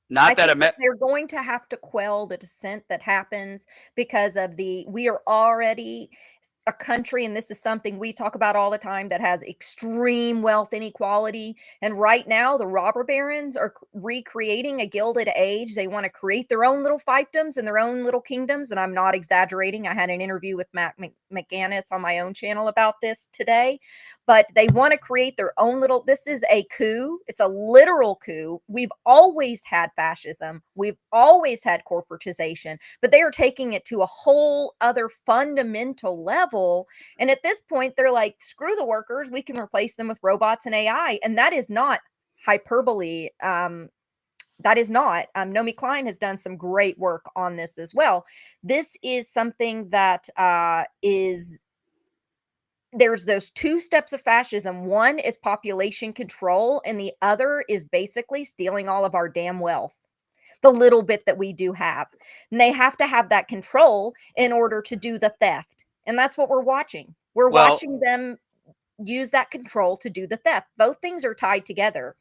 S2: they're going to have to quell the dissent that happens because of we are already a country, and this is something we talk about all the time, that has extreme wealth inequality. And right now, the robber barons are recreating a Gilded Age. They want to create their own little fiefdoms and their own little kingdoms. And I'm not exaggerating. I had an interview with Matt McGannis on my own channel about this today. But they want to create their own little, this is a coup. It's a literal coup. We've always had fascism. We've always had corporatization, but they are taking it to a whole other fundamental level. And at this point, they're like, screw the workers. We can replace them with robots and AI. And that is not hyperbole. That is not. Naomi Klein has done some great work on this as well. This is something that there's those two steps of fascism. One is population control, and the other is basically stealing all of our damn wealth, the little bit that we do have. And they have to have that control in order to do the theft. And that's what we're watching. We're watching them use that control to do the theft. Both things are tied together.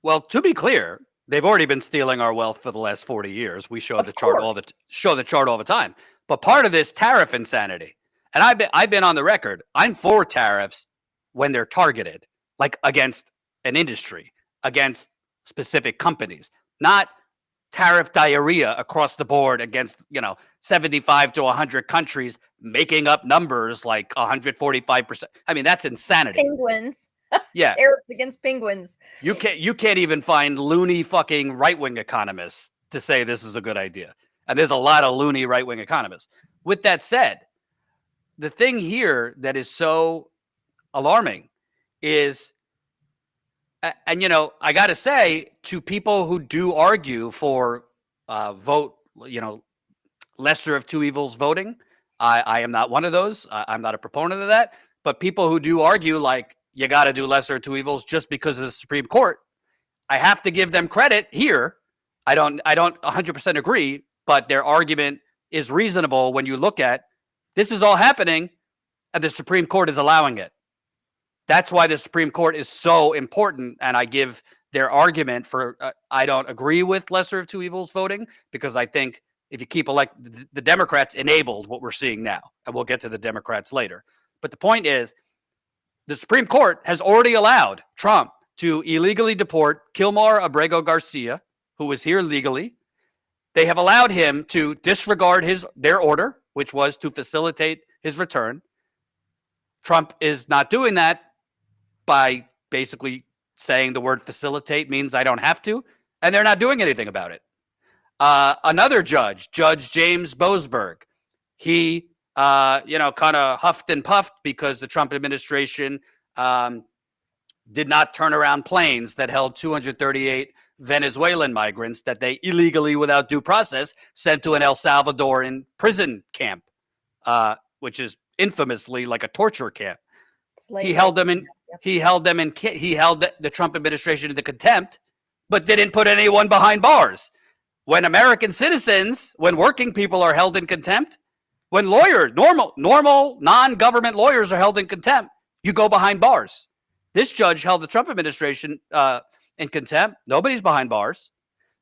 S1: Well, to be clear, they've already been stealing our wealth for the last 40 years. We show the chart all the time. But part of this tariff insanity, and I've been on the record, I'm for tariffs when they're targeted, like against an industry, against specific companies, not tariff diarrhea across the board against, 75 to 100 countries making up numbers like 145%. I mean, that's insanity.
S2: Penguins.
S1: Yeah.
S2: Tariffs against penguins.
S1: You can't even find loony fucking right-wing economists to say this is a good idea. And there's a lot of loony right-wing economists. With that said, the thing here that is so alarming is, and I got to say, to people who do argue for vote, lesser of two evils voting, I am not one of those. I'm not a proponent of that. But people who do argue like you got to do lesser of two evils just because of the Supreme Court, I have to give them credit here. I don't 100% agree, but their argument is reasonable when you look at this is all happening and the Supreme Court is allowing it. That's why the Supreme Court is so important. And I give their argument for, I don't agree with lesser of two evils voting, because I think if you keep the Democrats enabled what we're seeing now, and we'll get to the Democrats later. But the point is, the Supreme Court has already allowed Trump to illegally deport Kilmar Abrego Garcia, who was here legally. They have allowed him to disregard their order, which was to facilitate his return. Trump is not doing that by basically saying the word facilitate means I don't have to, and they're not doing anything about it. Another judge, Judge James Boasberg, he, kind of huffed and puffed because the Trump administration did not turn around planes that held 238 Venezuelan migrants that they illegally, without due process, sent to an El Salvadoran prison camp, which is infamously like a torture camp. He held the Trump administration into contempt, but didn't put anyone behind bars. When American citizens, when working people are held in contempt, when normal non-government lawyers are held in contempt, you go behind bars. This judge held the Trump administration in contempt. Nobody's behind bars.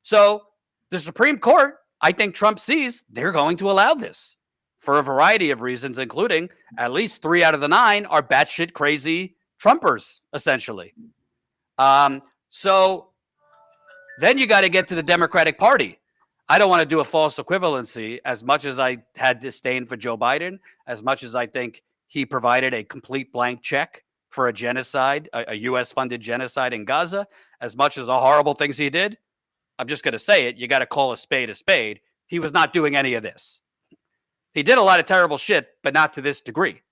S1: So the Supreme Court, I think Trump sees they're going to allow this for a variety of reasons, including at least 3 out of the 9 are batshit crazy Trumpers, essentially. So then you got to get to the Democratic Party. I don't want to do a false equivalency. As much as I had disdain for Joe Biden, as much as I think he provided a complete blank check for a genocide, a U.S.-funded genocide in Gaza, as much as the horrible things he did, I'm just going to say it, you got to call a spade a spade. He was not doing any of this. He did a lot of terrible shit, but not to this degree.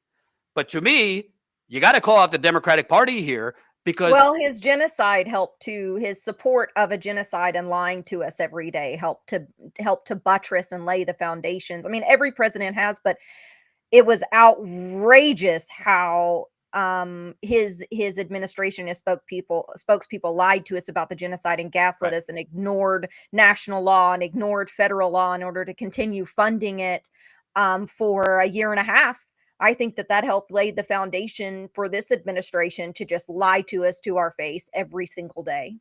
S1: But to me, you got to call out the Democratic Party here, because
S2: his genocide helped to, his support of a genocide and lying to us every day helped to buttress and lay the foundations. I mean, every president has, but it was outrageous how his administration, his spokespeople lied to us about the genocide and gaslit us and ignored national law and ignored federal law in order to continue funding it for a year and a half. I think that helped lay the foundation for this administration to just lie to us to our face every single day.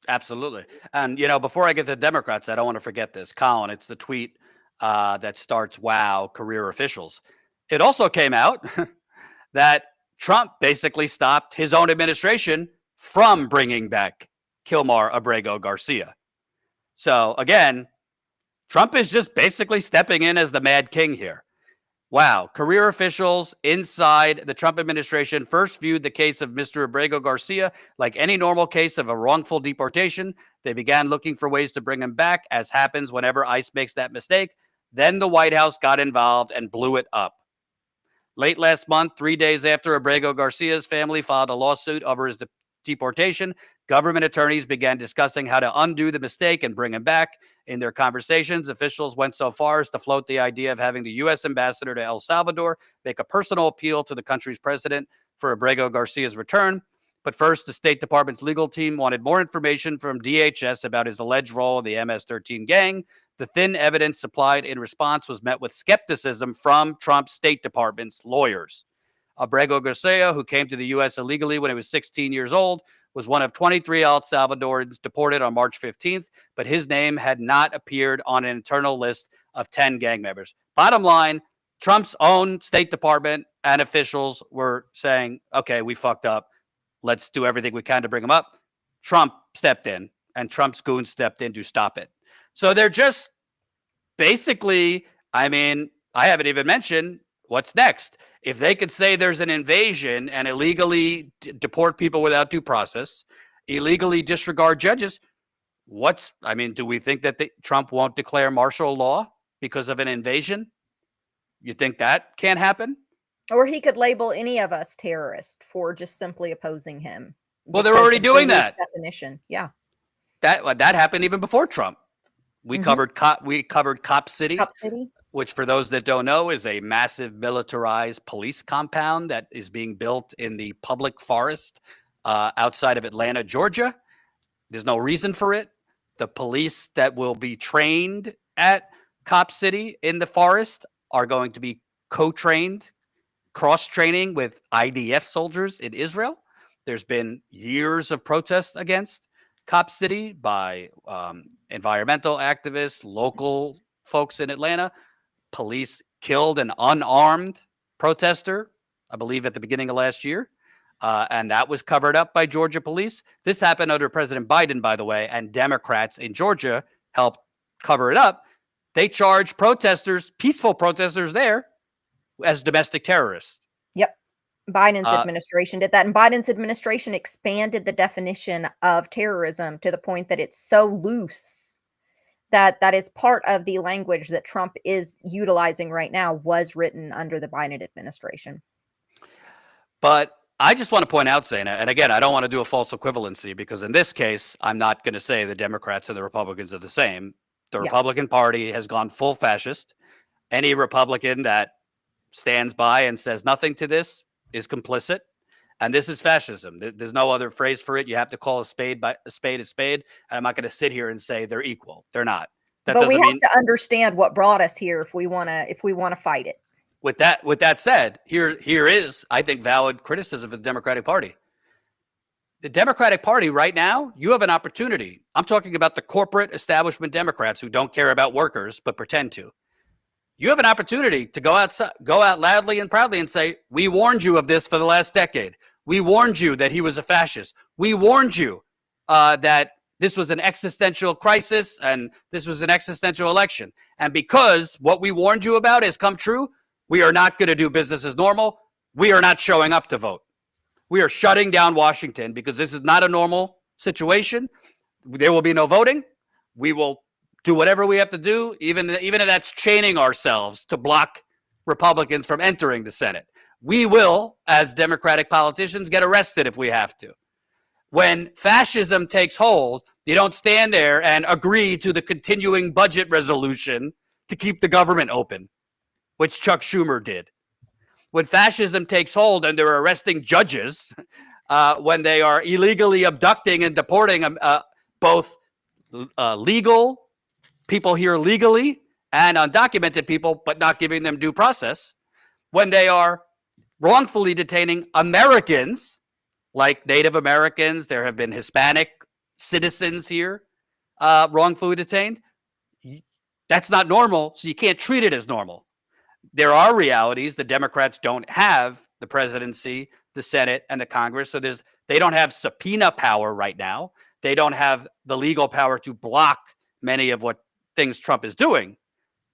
S1: Absolutely. And, before I get to the Democrats, I don't want to forget this. Colin, it's the tweet that starts, "Wow, career officials." it also came out that Trump basically stopped his own administration from bringing back Kilmar Abrego Garcia. So again, Trump is just basically stepping in as the Mad King here. Wow. Career officials inside the Trump administration first viewed the case of Mr. Abrego Garcia like any normal case of a wrongful deportation. They began looking for ways to bring him back, as happens whenever ICE makes that mistake. Then the White House got involved and blew it up. Late last month, 3 days after Abrego Garcia's family filed a lawsuit over his deportation, government attorneys began discussing how to undo the mistake and bring him back. In their conversations, officials went so far as to float the idea of having the U.S. ambassador to El Salvador make a personal appeal to the country's president for Abrego Garcia's return. But first, the State Department's legal team wanted more information from DHS about his alleged role in the MS-13 gang. The thin evidence supplied in response was met with skepticism from Trump's State Department's lawyers. Abrego Garcia, who came to the U.S. illegally when he was 16 years old, was one of 23 El Salvadorans deported on March 15th, but his name had not appeared on an internal list of 10 gang members. Bottom line, Trump's own State Department and officials were saying, okay, we fucked up. Let's do everything we can to bring him up. Trump stepped in, and Trump's goons stepped in to stop it. So they're just basically, I mean, I haven't even mentioned what's next. If they could say there's an invasion and illegally deport people without due process, illegally disregard judges, do we think that Trump won't declare martial law because of an invasion? You think that can't happen?
S2: Or he could label any of us terrorist for just simply opposing him.
S1: Well, they're already doing that.
S2: Definition. Yeah.
S1: That happened even before Trump. We covered Cop City.
S2: Cop City.
S1: Which, for those that don't know, is a massive militarized police compound that is being built in the public forest outside of Atlanta, Georgia. There's no reason for it. The police that will be trained at Cop City in the forest are going to be co-trained, cross-training with IDF soldiers in Israel. There's been years of protests against Cop City by environmental activists, local folks in Atlanta. Police killed an unarmed protester, I believe, at the beginning of last year. And that was covered up by Georgia police. This happened under President Biden, by the way, and Democrats in Georgia helped cover it up. They charged protesters, peaceful protesters there, as domestic terrorists.
S2: Yep. Biden's administration did that. And Biden's administration expanded the definition of terrorism to the point that it's so loose that is part of the language that Trump is utilizing right now was written under the Biden administration.
S1: But I just want to point out, Zeynab, and again, I don't want to do a false equivalency because in this case, I'm not going to say the Democrats and the Republicans are the same. The Republican Party has gone full fascist. Any Republican that stands by and says nothing to this is complicit. And this is fascism. There's no other phrase for it. You have to call a spade a spade. And I'm not going to sit here and say they're equal. They're not.
S2: But we have to understand what brought us here if we want to fight it.
S1: With that said, here is, I think, valid criticism of the Democratic Party. The Democratic Party right now, you have an opportunity. I'm talking about the corporate establishment Democrats who don't care about workers but pretend to. You have an opportunity to go out loudly and proudly and say, we warned you of this for the last decade. We warned you that he was a fascist. We warned you that this was an existential crisis and this was an existential election. And because what we warned you about has come true, we are not going to do business as normal. We are not showing up to vote. We are shutting down Washington because this is not a normal situation. There will be no voting. We will do whatever we have to do, even if that's chaining ourselves to block Republicans from entering the Senate. We will, as Democratic politicians, get arrested if we have to. When fascism takes hold, you don't stand there and agree to the continuing budget resolution to keep the government open, which Chuck Schumer did. When fascism takes hold and they're arresting judges, when they are illegally abducting and deporting both legal people here legally and undocumented people, but not giving them due process, when they are wrongfully detaining Americans, like Native Americans, there have been Hispanic citizens here wrongfully detained. That's not normal, so you can't treat it as normal. there are realities. The Democrats don't have the presidency, the Senate, and the Congress. So they don't have subpoena power right now. They don't have the legal power to block many of what things Trump is doing.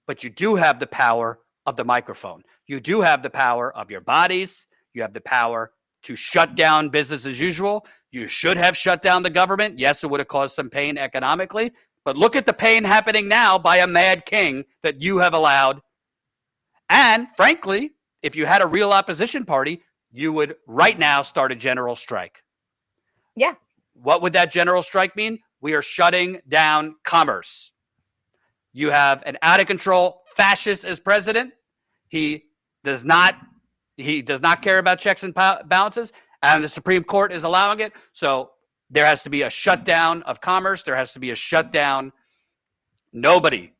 S1: But you do have the power of the microphone. You do have the power of your bodies. You have the power to shut down business as usual. You should have shut down the government. Yes, it would have caused some pain economically. But look at the pain happening now by a mad king that you have allowed. And frankly, if you had a real opposition party, you would right now start a general strike.
S2: Yeah.
S1: What would that general strike mean? We are shutting down commerce. You have an out of control fascist as president. He does not care about checks and balances, and the Supreme Court is allowing it. So there has to be a shutdown of commerce. There has to be a shutdown. Nobody,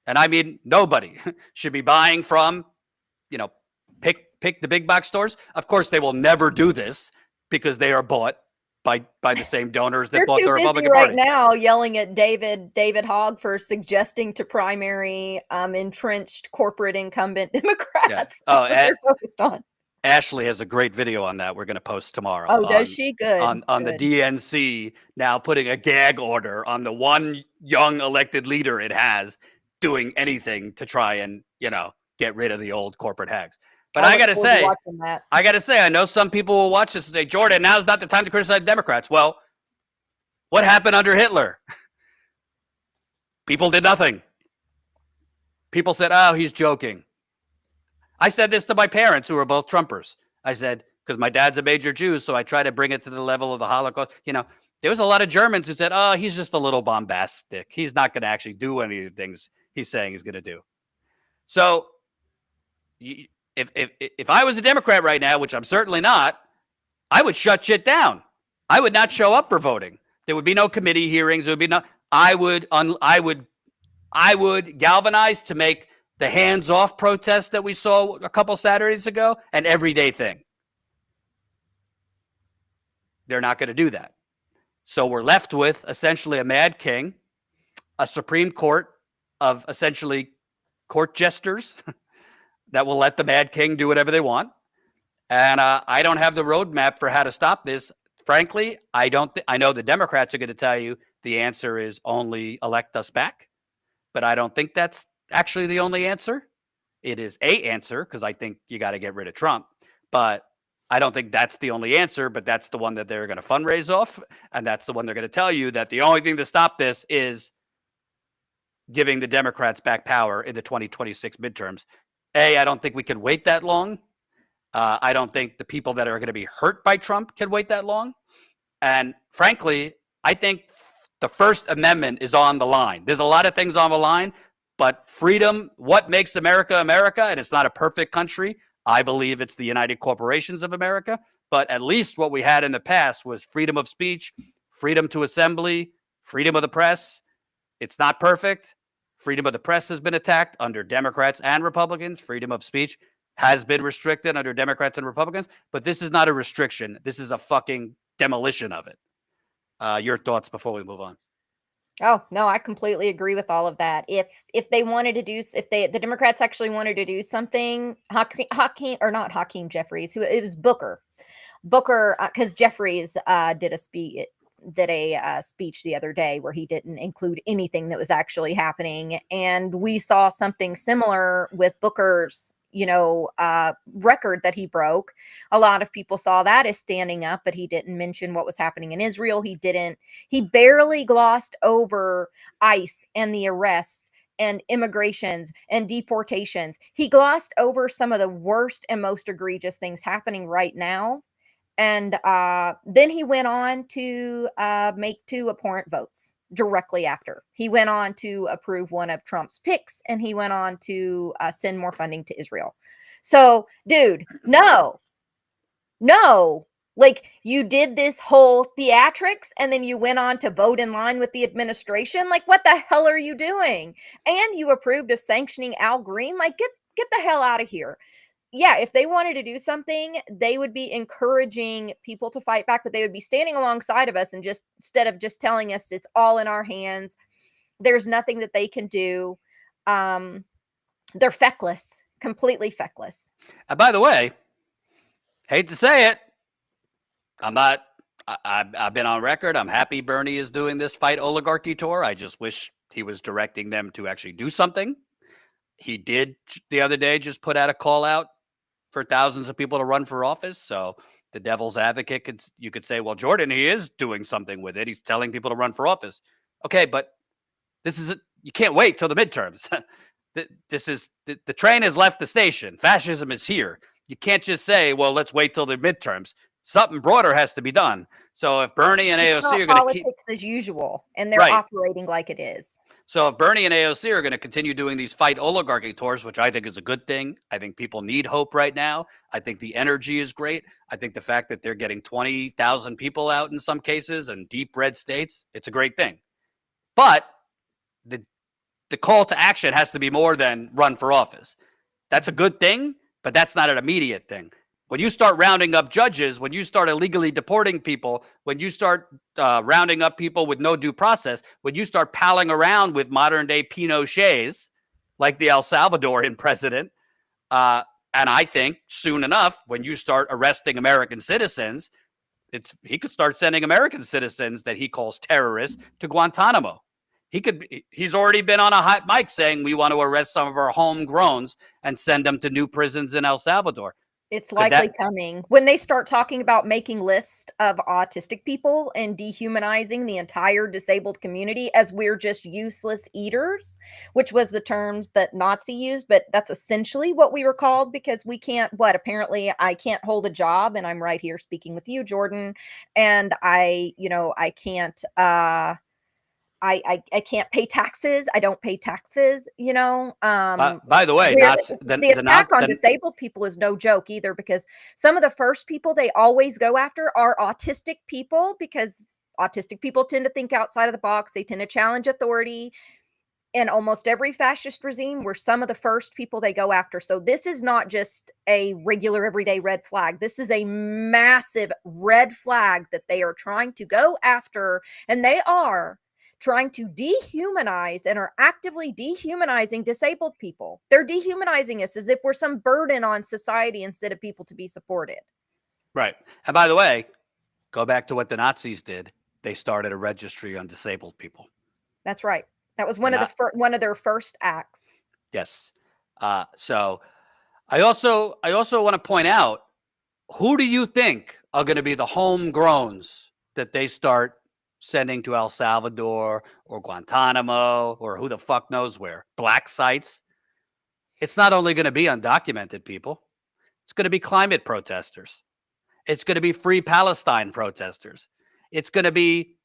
S1: and I mean nobody, should be buying from, pick the big box stores. Of course, they will never do this because they are bought by the same donors that bought the Republican Party.
S2: Right now yelling at David Hogg for suggesting to primary entrenched corporate incumbent Democrats.
S1: Yeah.
S2: That's what they're focused on.
S1: Ashley has a great video on that we're going to post tomorrow.
S2: Oh, does she? Good.
S1: On the DNC now putting a gag order on the one young elected leader it has doing anything to try and, get rid of the old corporate hags. But I got to say, I know some people will watch this and say, Jordan, now's not the time to criticize Democrats. Well, what happened under Hitler? People did nothing. People said, oh, he's joking. I said this to my parents who are both Trumpers. I said, because my dad's a major Jew, so I try to bring it to the level of the Holocaust. There was a lot of Germans who said, oh, he's just a little bombastic. He's not going to actually do any of the things he's saying he's going to do. So if I was a Democrat right now, which I'm certainly not, I would shut shit down. I would not show up for voting. There would be no committee hearings. There would be no. I would galvanize to make the hands-off protest that we saw a couple Saturdays ago an everyday thing. They're not going to do that. So we're left with essentially a mad king, a Supreme Court of essentially court jesters that will let the mad king do whatever they want. And I don't have the roadmap for how to stop this. Frankly, I know the Democrats are going to tell you the answer is only elect us back. But I don't think that's actually the only answer. It is a answer because I think you got to get rid of Trump. But I don't think that's the only answer, but that's the one that they're going to fundraise off. And that's the one they're going to tell you that the only thing to stop this is giving the Democrats back power in the 2026 midterms. I don't think we can wait that long. I don't think the people that are going to be hurt by Trump can wait that long. And frankly, I think the First Amendment is on the line. There's a lot of things on the line, but freedom, what makes America America, and it's not a perfect country. I believe it's the United Corporations of America, but at least what we had in the past was freedom of speech, freedom to assembly, freedom of the press. It's not perfect. Freedom of the press has been attacked under Democrats and Republicans. Freedom of speech has been restricted under Democrats and Republicans, but this is not a restriction. This is a fucking demolition of it. Your thoughts before we move on?
S2: Oh, no, I completely agree with all of that. If they wanted to do, the Democrats actually wanted to do something, Hakeem Jeffries, it was Booker, because Jeffries did a speech the other day where he didn't include anything that was actually happening, and we saw something similar with Booker's record that he broke. A lot of people saw that as standing up, but he didn't mention what was happening in Israel. He barely glossed over ICE and the arrests and immigrations and deportations. He glossed over some of the worst and most egregious things happening right now. And then he went on to make 2 abhorrent votes directly after. He went on to approve one of Trump's picks, and he went on to send more funding to Israel. So, dude, no, like, you did this whole theatrics and then you went on to vote in line with the administration. Like, what the hell are you doing? And you approved of sanctioning Al Green. Like, get the hell out of here. Yeah, if they wanted to do something, they would be encouraging people to fight back, but they would be standing alongside of us and just, instead of just telling us it's all in our hands, there's nothing that they can do. They're feckless, completely feckless.
S1: And by the way, hate to say it, I've been on record. I'm happy Bernie is doing this fight oligarchy tour. I just wish he was directing them to actually do something. He did the other day just put out a call out for thousands of people to run for office. So the devil's advocate you could say, well, Jordan, he is doing something with it. He's telling people to run for office. Okay, but you can't wait till the midterms. The train has left the station. Fascism is here. You can't just say, well, let's wait till the midterms. Something broader has to be done. So if Bernie and AOC are going to keep
S2: politics as usual, and they're
S1: Right.
S2: operating like it is.
S1: So if Bernie and AOC are going to continue doing these fight oligarchy tours, which I think is a good thing, I think people need hope right now. I think the energy is great. I think the fact that they're getting 20,000 people out in some cases and deep red states, it's a great thing. But the call to action has to be more than run for office. That's a good thing, but that's not an immediate thing. When you start rounding up judges, when you start illegally deporting people, when you start rounding up people with no due process, when you start palling around with modern day Pinochets, like the El Salvadorian president, and I think soon enough, when you start arresting American citizens, he could start sending American citizens that he calls terrorists to Guantanamo. He's already been on a hot mic saying we want to arrest some of our homegrowns and send them to new prisons in El Salvador.
S2: It's likely coming. When they start talking about making lists of autistic people and dehumanizing the entire disabled community as we're just useless eaters, which was the terms that Nazi used, but that's essentially what we were called because we can't, apparently I can't hold a job and I'm right here speaking with you, Jordan, and I can't, I can't pay taxes. I don't pay taxes,
S1: By the way,
S2: the attack on disabled people is no joke either, because some of the first people they always go after are autistic people, because autistic people tend to think outside of the box. They tend to challenge authority. In almost every fascist regime, we're some of the first people they go after. So this is not just a regular everyday red flag. This is a massive red flag that they are trying to go after, and they are trying to dehumanize and are actively dehumanizing disabled people. They're dehumanizing us as if we're some burden on society instead of people to be supported.
S1: Right. And by the way, go back to what the Nazis did. They started a registry on disabled people.
S2: That's right. That was one of their first acts.
S1: Yes. So I also want to point out, who do you think are going to be the homegrowns that they start sending to El Salvador or Guantanamo or who the fuck knows where? Black sites. It's not only going to be undocumented people. It's going to be climate protesters. It's going to be Free Palestine protesters. It's going to be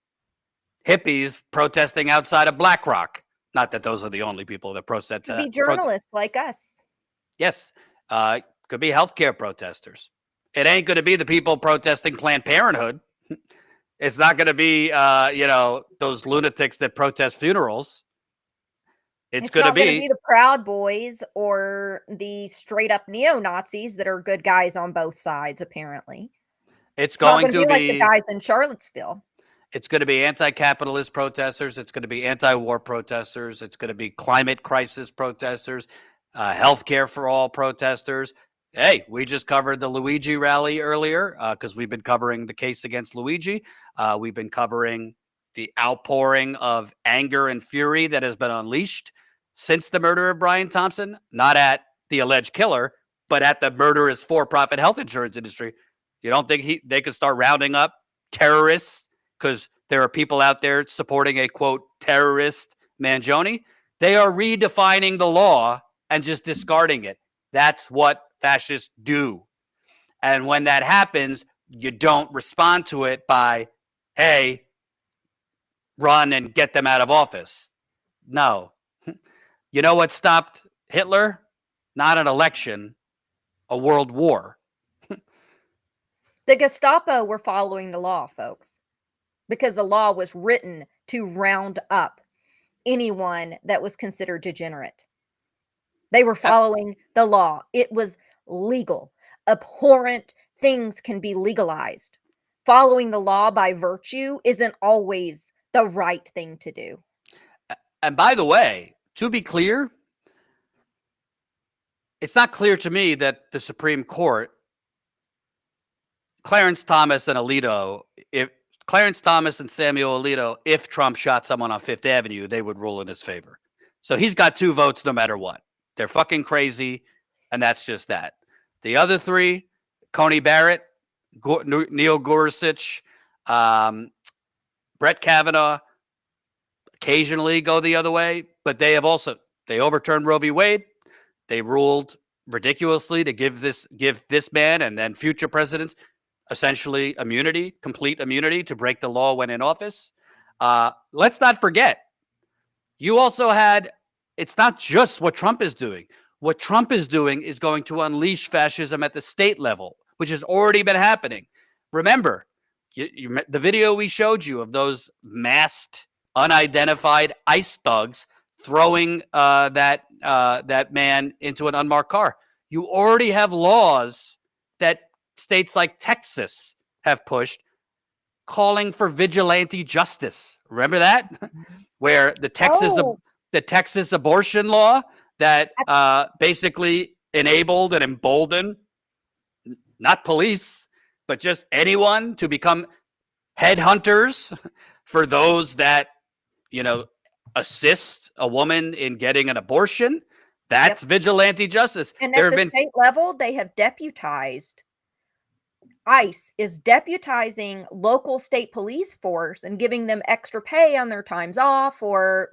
S1: hippies protesting outside of BlackRock. Not that those are the only people that protest.
S2: Could be journalists like us. Yes.
S1: Could be healthcare protesters. It ain't going to be the people protesting Planned Parenthood. It's not going to be, those lunatics that protest funerals. It's going to be
S2: the Proud Boys or the straight up neo-Nazis that are good guys on both sides, apparently.
S1: It's going to be
S2: like the guys in Charlottesville.
S1: It's going to be anti-capitalist protesters. It's going to be anti-war protesters. It's going to be climate crisis protesters, healthcare for all protesters. Hey, we just covered the Luigi rally earlier because we've been covering the case against Luigi. We've been covering the outpouring of anger and fury that has been unleashed since the murder of Brian Thompson, not at the alleged killer, but at the murderous for-profit health insurance industry. You don't think they could start rounding up terrorists because there are people out there supporting a, quote, terrorist Mangione? They are redefining the law and just discarding it. That's what fascists do. And when that happens, you don't respond to it by, hey, run and get them out of office. No. You know what stopped Hitler? Not an election, a world war.
S2: The Gestapo were following the law, folks, because the law was written to round up anyone that was considered degenerate. They were following the law. It was legal. Abhorrent things can be legalized. Following the law by virtue isn't always the right thing to do.
S1: And by the way, to be clear, it's not clear to me that the Supreme Court, Clarence Thomas and Samuel Alito, if Trump shot someone on Fifth Avenue, they would rule in his favor. So he's got 2 votes no matter what. They're fucking crazy, and that's just that. The other 3, Coney Barrett, Neil Gorsuch, Brett Kavanaugh, occasionally go the other way, but they overturned Roe v. Wade. They ruled ridiculously to give this man and then future presidents essentially immunity, complete immunity to break the law when in office. Let's not forget, you also had, it's not just what Trump is doing. What Trump is doing is going to unleash fascism at the state level, which has already been happening. Remember, the video we showed you of those masked, unidentified ICE thugs throwing that man into an unmarked car. You already have laws that states like Texas have pushed, calling for vigilante justice. Remember that? Where the Texas abortion law that basically enabled and emboldened not police, but just anyone to become headhunters for those that, assist a woman in getting an abortion. That's vigilante justice.
S2: And at the state level, they have deputized. ICE is deputizing local state police force and giving them extra pay on their times off, or,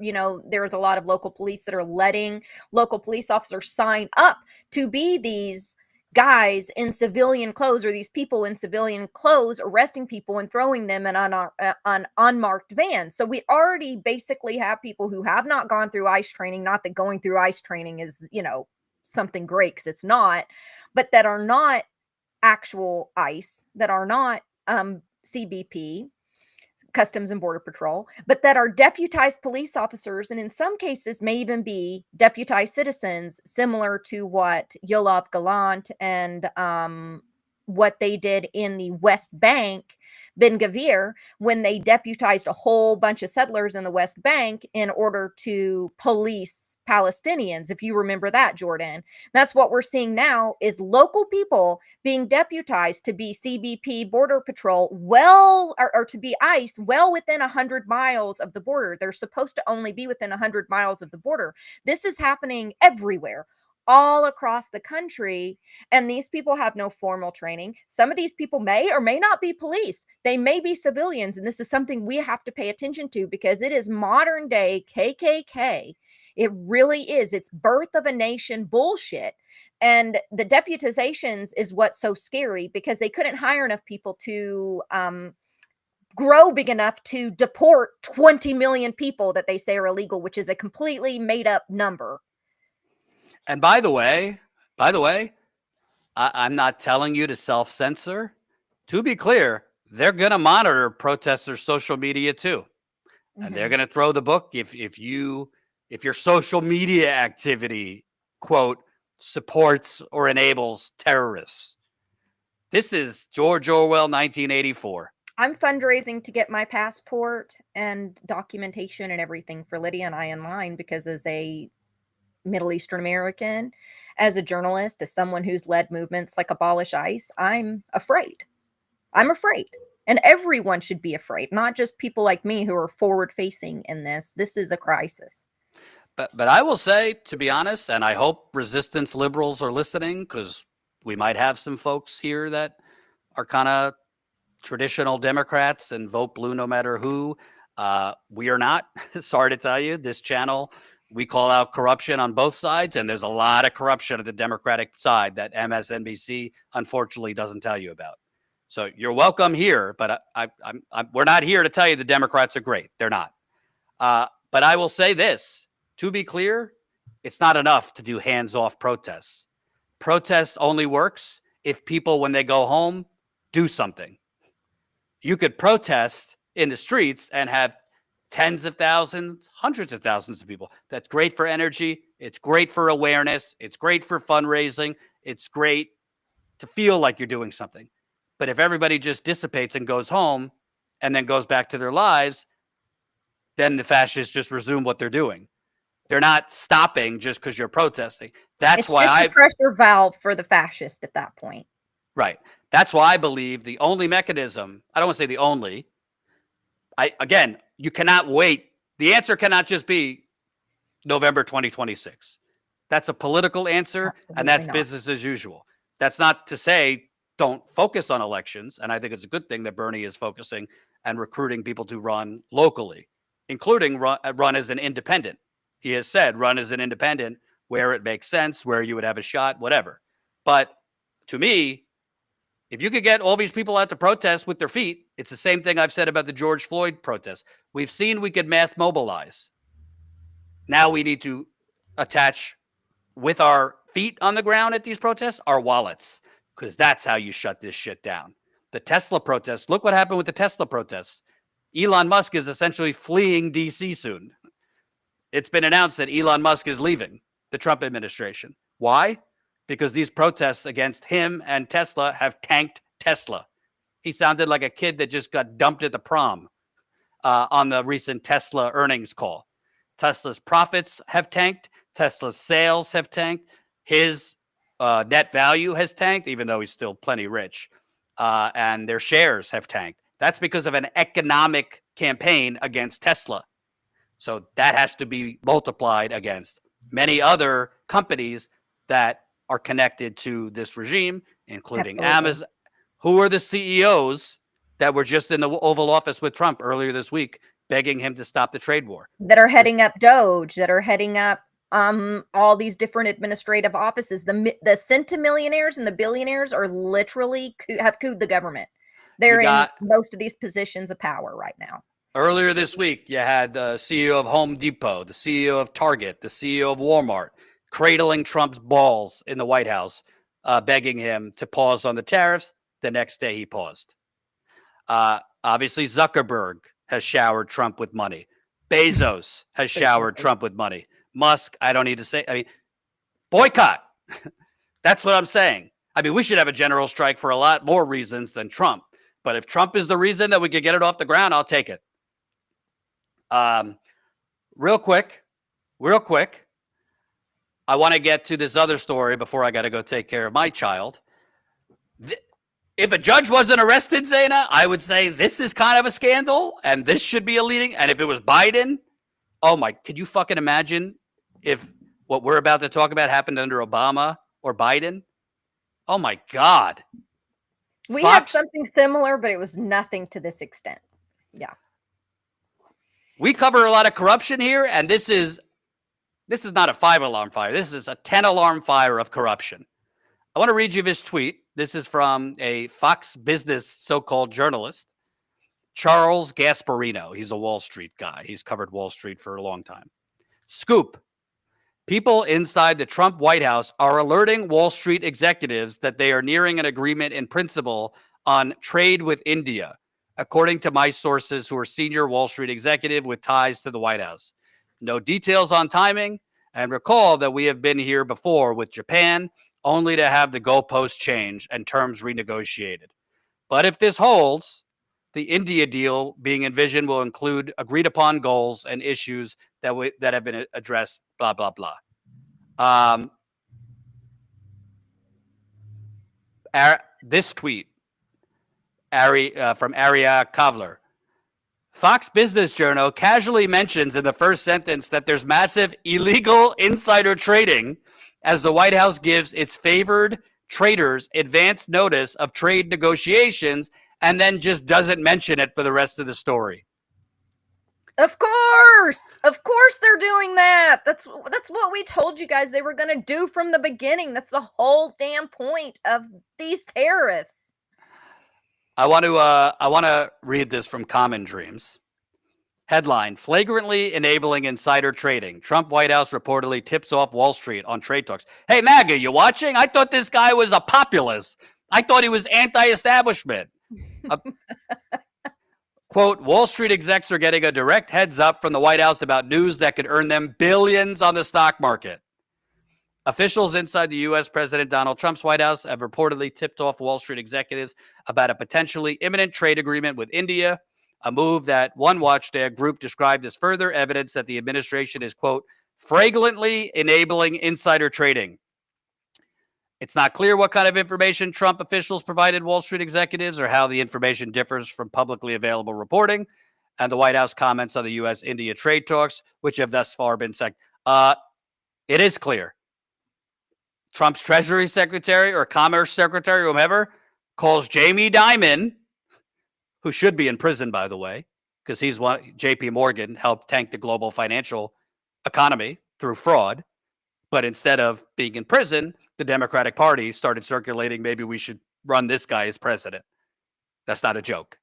S2: there's a lot of local police that are letting local police officers sign up to be these guys in civilian clothes, or these people in civilian clothes arresting people and throwing them in on unmarked vans. So we already basically have people who have not gone through ICE training, not that going through ICE training is, something great, because it's not, but that are not actual ICE, that are not CBP, Customs and Border Patrol, but that are deputized police officers, and in some cases may even be deputized citizens, similar to what Yoav Gallant and what they did in the West Bank, Ben Gvir, when they deputized a whole bunch of settlers in the West Bank in order to police Palestinians. If you remember that, Jordan, that's what we're seeing now, is local people being deputized to be CBP, Border Patrol, or to be ICE well within 100 miles of the border. They're supposed to only be within 100 miles of the border. This is happening everywhere, all across the country, and these people have no formal training. Some of these people may or may not be police. They may be civilians, and this is something we have to pay attention to, because it is modern day KKK. It really is. It's birth of a nation bullshit. And the deputizations is what's so scary, because they couldn't hire enough people to grow big enough to deport 20 million people that they say are illegal, which is a completely made up number.
S1: And by the way, I'm not telling you to self-censor. To be clear, they're going to monitor protesters' social media too. And they're going to throw the book if your social media activity, quote, supports or enables terrorists. This is George Orwell, 1984.
S2: I'm fundraising to get my passport and documentation and everything for Lydia and I in line, because as a Middle Eastern American, as a journalist, as someone who's led movements like Abolish ICE, I'm afraid. I'm afraid. And everyone should be afraid, not just people like me who are forward facing in this. This is a crisis.
S1: But I will say, to be honest, and I hope resistance liberals are listening, because we might have some folks here that are kind of traditional Democrats and vote blue no matter who. We are not. Sorry to tell you, this channel, we call out corruption on both sides, and there's a lot of corruption at the Democratic side that MSNBC unfortunately doesn't tell you about. So you're welcome here, but we're not here to tell you the Democrats are great. They're not. But I will say this, to be clear, it's not enough to do hands-off protests. Protest only works if people, when they go home, do something. You could protest in the streets and have tens of thousands, hundreds of thousands of people. That's great for energy. It's great for awareness. It's great for fundraising. It's great to feel like you're doing something. But if everybody just dissipates and goes home and then goes back to their lives, then the fascists just resume what they're doing. They're not stopping just because you're protesting. That's
S2: It's
S1: why
S2: just a pressure valve for the fascist at that point.
S1: Right. That's why I believe the only mechanism, I don't want to say the only, again, you cannot wait. The answer cannot just be November 2026. That's a political answer, and that's business as usual. That's not to say don't focus on elections, and I think it's a good thing that Bernie is focusing and recruiting people to run locally, including run as an independent. He has said run as an independent where it makes sense, where you would have a shot, whatever. But to me, if you could get all these people out to protest with their feet, it's the same thing I've said about the George Floyd protests. We've seen we could mass mobilize. Now we need to attach with our feet on the ground at these protests, our wallets, because that's how you shut this shit down. The Tesla protests, look what happened with the Tesla protests. Elon Musk is essentially fleeing DC soon. It's been announced that Elon Musk is leaving the Trump administration. Why? Because these protests against him and Tesla have tanked Tesla. He sounded like a kid that just got dumped at the prom on the recent Tesla earnings call. Tesla's profits have tanked. Tesla's sales have tanked. His net value has tanked, even though he's still plenty rich. And their shares have tanked. That's because of an economic campaign against Tesla. So that has to be multiplied against many other companies that are connected to this regime, including Amazon. Who are the CEOs that were just in the Oval Office with Trump earlier this week, begging him to stop the trade war?
S2: That are heading up Doge, that are heading up all these different administrative offices. The centimillionaires and the billionaires are literally have cooed the government. They're in most of these positions of power right now.
S1: Earlier this week, you had the CEO of Home Depot, the CEO of Target, the CEO of Walmart, cradling Trump's balls in the White House, begging him to pause on the tariffs. The next day he paused. Obviously, Zuckerberg has showered Trump with money. Bezos has showered Trump with money. Musk, I don't need to say. I mean, boycott. That's what I'm saying. I mean, we should have a general strike for a lot more reasons than Trump. But if Trump is the reason that we could get it off the ground, I'll take it. Real quick. I want to get to this other story before I got to go take care of my child. If a judge wasn't arrested, Zeynab, I would say this is kind of a scandal and this should be a leading. And if it was Biden, could you fucking imagine if what we're about to talk about happened under Obama or Biden? Oh my God.
S2: We had something similar, but it was nothing to this extent. Yeah.
S1: We cover a lot of corruption here, and this is not a 5-alarm fire. This is a 10-alarm fire of corruption. I want to read you this tweet. This is from a Fox Business so-called journalist, Charles Gasparino. He's a Wall Street guy. He's covered Wall Street for a long time. Scoop. People inside the Trump White House are alerting Wall Street executives that they are nearing an agreement in principle on trade with India, according to my sources who are senior Wall Street executive with ties to the White House. No details on timing, and recall that we have been here before with Japan, only to have the goalposts change and terms renegotiated. But if this holds, the India deal being envisioned will include agreed upon goals and issues that have been addressed, blah, blah, blah. This tweet from Aria Kavler. Fox Business Journal casually mentions in the first sentence that there's massive illegal insider trading as the White House gives its favored traders advance notice of trade negotiations and then just doesn't mention it for the rest of the story.
S2: Of course they're doing that. That's what we told you guys they were going to do from the beginning. That's the whole damn point of these tariffs.
S1: I want to read this from Common Dreams. Headline: Flagrantly enabling insider trading. Trump White House reportedly tips off Wall Street on trade talks. Hey, MAGA, you watching? I thought this guy was a populist. I thought he was anti-establishment. Quote, Wall Street execs are getting a direct heads up from the White House about news that could earn them billions on the stock market. Officials inside the U.S. President Donald Trump's White House have reportedly tipped off Wall Street executives about a potentially imminent trade agreement with India, a move that one watchdog group described as further evidence that the administration is, quote, flagrantly enabling insider trading. It's not clear what kind of information Trump officials provided Wall Street executives or how the information differs from publicly available reporting. And the White House comments on the U.S.-India trade talks, which have thus far been said. It is clear. Trump's Treasury Secretary or Commerce Secretary, whomever, calls Jamie Dimon, who should be in prison, by the way, because he's one. J.P. Morgan helped tank the global financial economy through fraud. But instead of being in prison, the Democratic Party started circulating, maybe we should run this guy as president. That's not a joke.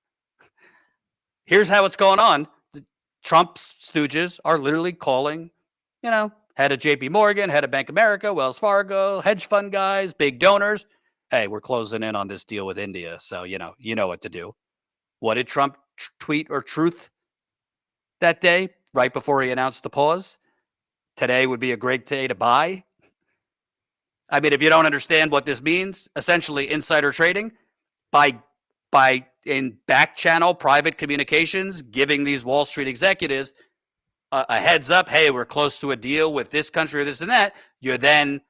S1: Here's how it's going on. Trump's stooges are literally calling, head of JP Morgan, head of Bank of America, Wells Fargo, hedge fund guys, big donors. Hey, we're closing in on this deal with India. So, you know what to do. What did Trump tweet or truth that day, right before he announced the pause? Today would be a great day to buy. I mean, if you don't understand what this means, essentially insider trading by in back channel private communications, giving these Wall Street executives a heads up. Hey, we're close to a deal with this country or this and that. You're then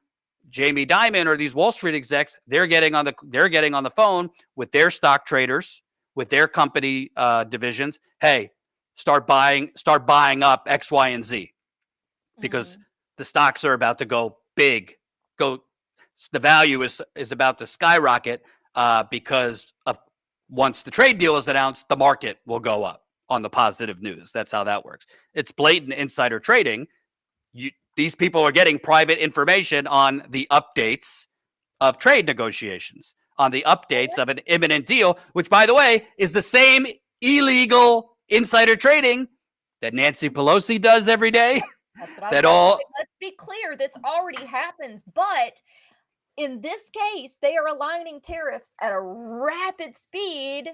S1: Jamie Dimon or these Wall Street execs. They're getting on the phone with their stock traders, with their company divisions. Hey, start buying up X, Y, and Z. Because the stocks are about to go big. The value is about to skyrocket because of once the trade deal is announced, the market will go up on the positive news. That's how that works. It's blatant insider trading. These people are getting private information on the updates of trade negotiations, on the updates of an imminent deal, which, by the way, is the same illegal insider trading that Nancy Pelosi does every day.
S2: That's what let's be clear, this already happens, but in this case, they are aligning tariffs at a rapid speed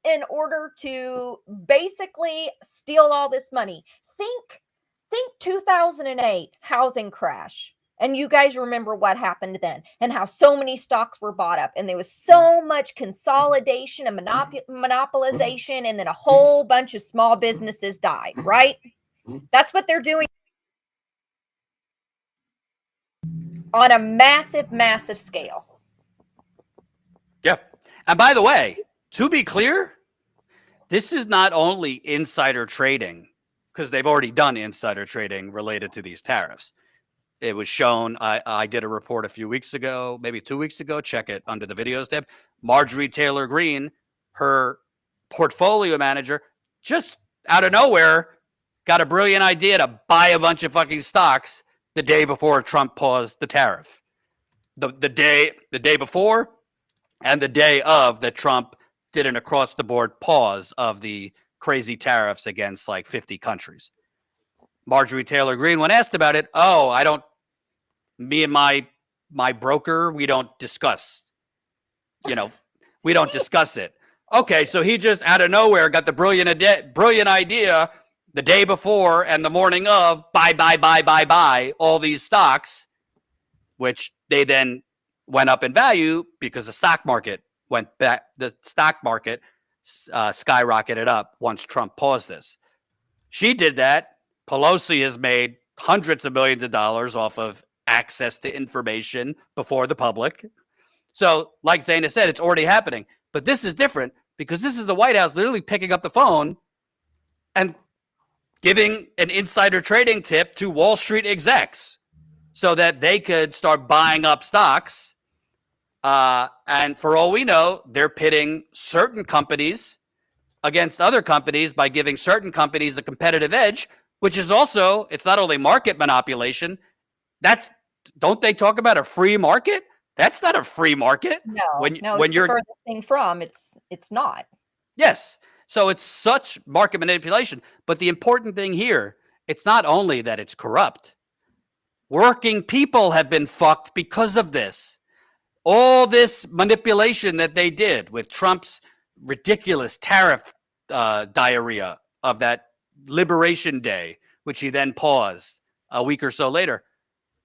S2: in order to basically steal all this money. Think 2008 housing crash. And you guys remember what happened then and how so many stocks were bought up and there was so much consolidation and monopolization, and then a whole bunch of small businesses died, right? That's what they're doing on a massive, massive scale.
S1: Yep. And by the way, to be clear, this is not only insider trading, because they've already done insider trading related to these tariffs. It was shown, I did a report a few weeks ago, maybe 2 weeks ago, check it under the videos tab. Marjorie Taylor Greene, her portfolio manager, just out of nowhere, got a brilliant idea to buy a bunch of fucking stocks the day before Trump paused the tariff. The day before and the day of that Trump did an across-the-board pause of the crazy tariffs against like 50 countries. Marjorie Taylor Greene, when asked about it, me and my broker, we don't discuss, we don't discuss it. Okay, so he just out of nowhere got the brilliant idea the day before and the morning of buy all these stocks, which they then went up in value because the stock market went back. The stock market skyrocketed up once Trump paused this. She did that. Pelosi has made hundreds of millions of dollars off of access to information before the public. So, like Zeynab said, it's already happening. But this is different because this is the White House literally picking up the phone and giving an insider trading tip to Wall Street execs so that they could start buying up stocks. And for all we know, they're pitting certain companies against other companies by giving certain companies a competitive edge, which is also, it's not only market manipulation. Don't they talk about a free market? That's not a free market.
S2: No,
S1: when you're
S2: the furthest thing from, it's not.
S1: Yes. So it's such market manipulation. But the important thing here, it's not only that it's corrupt. Working people have been fucked because of this. All this manipulation that they did with Trump's ridiculous tariff diarrhea of that Liberation Day, which he then paused a week or so later.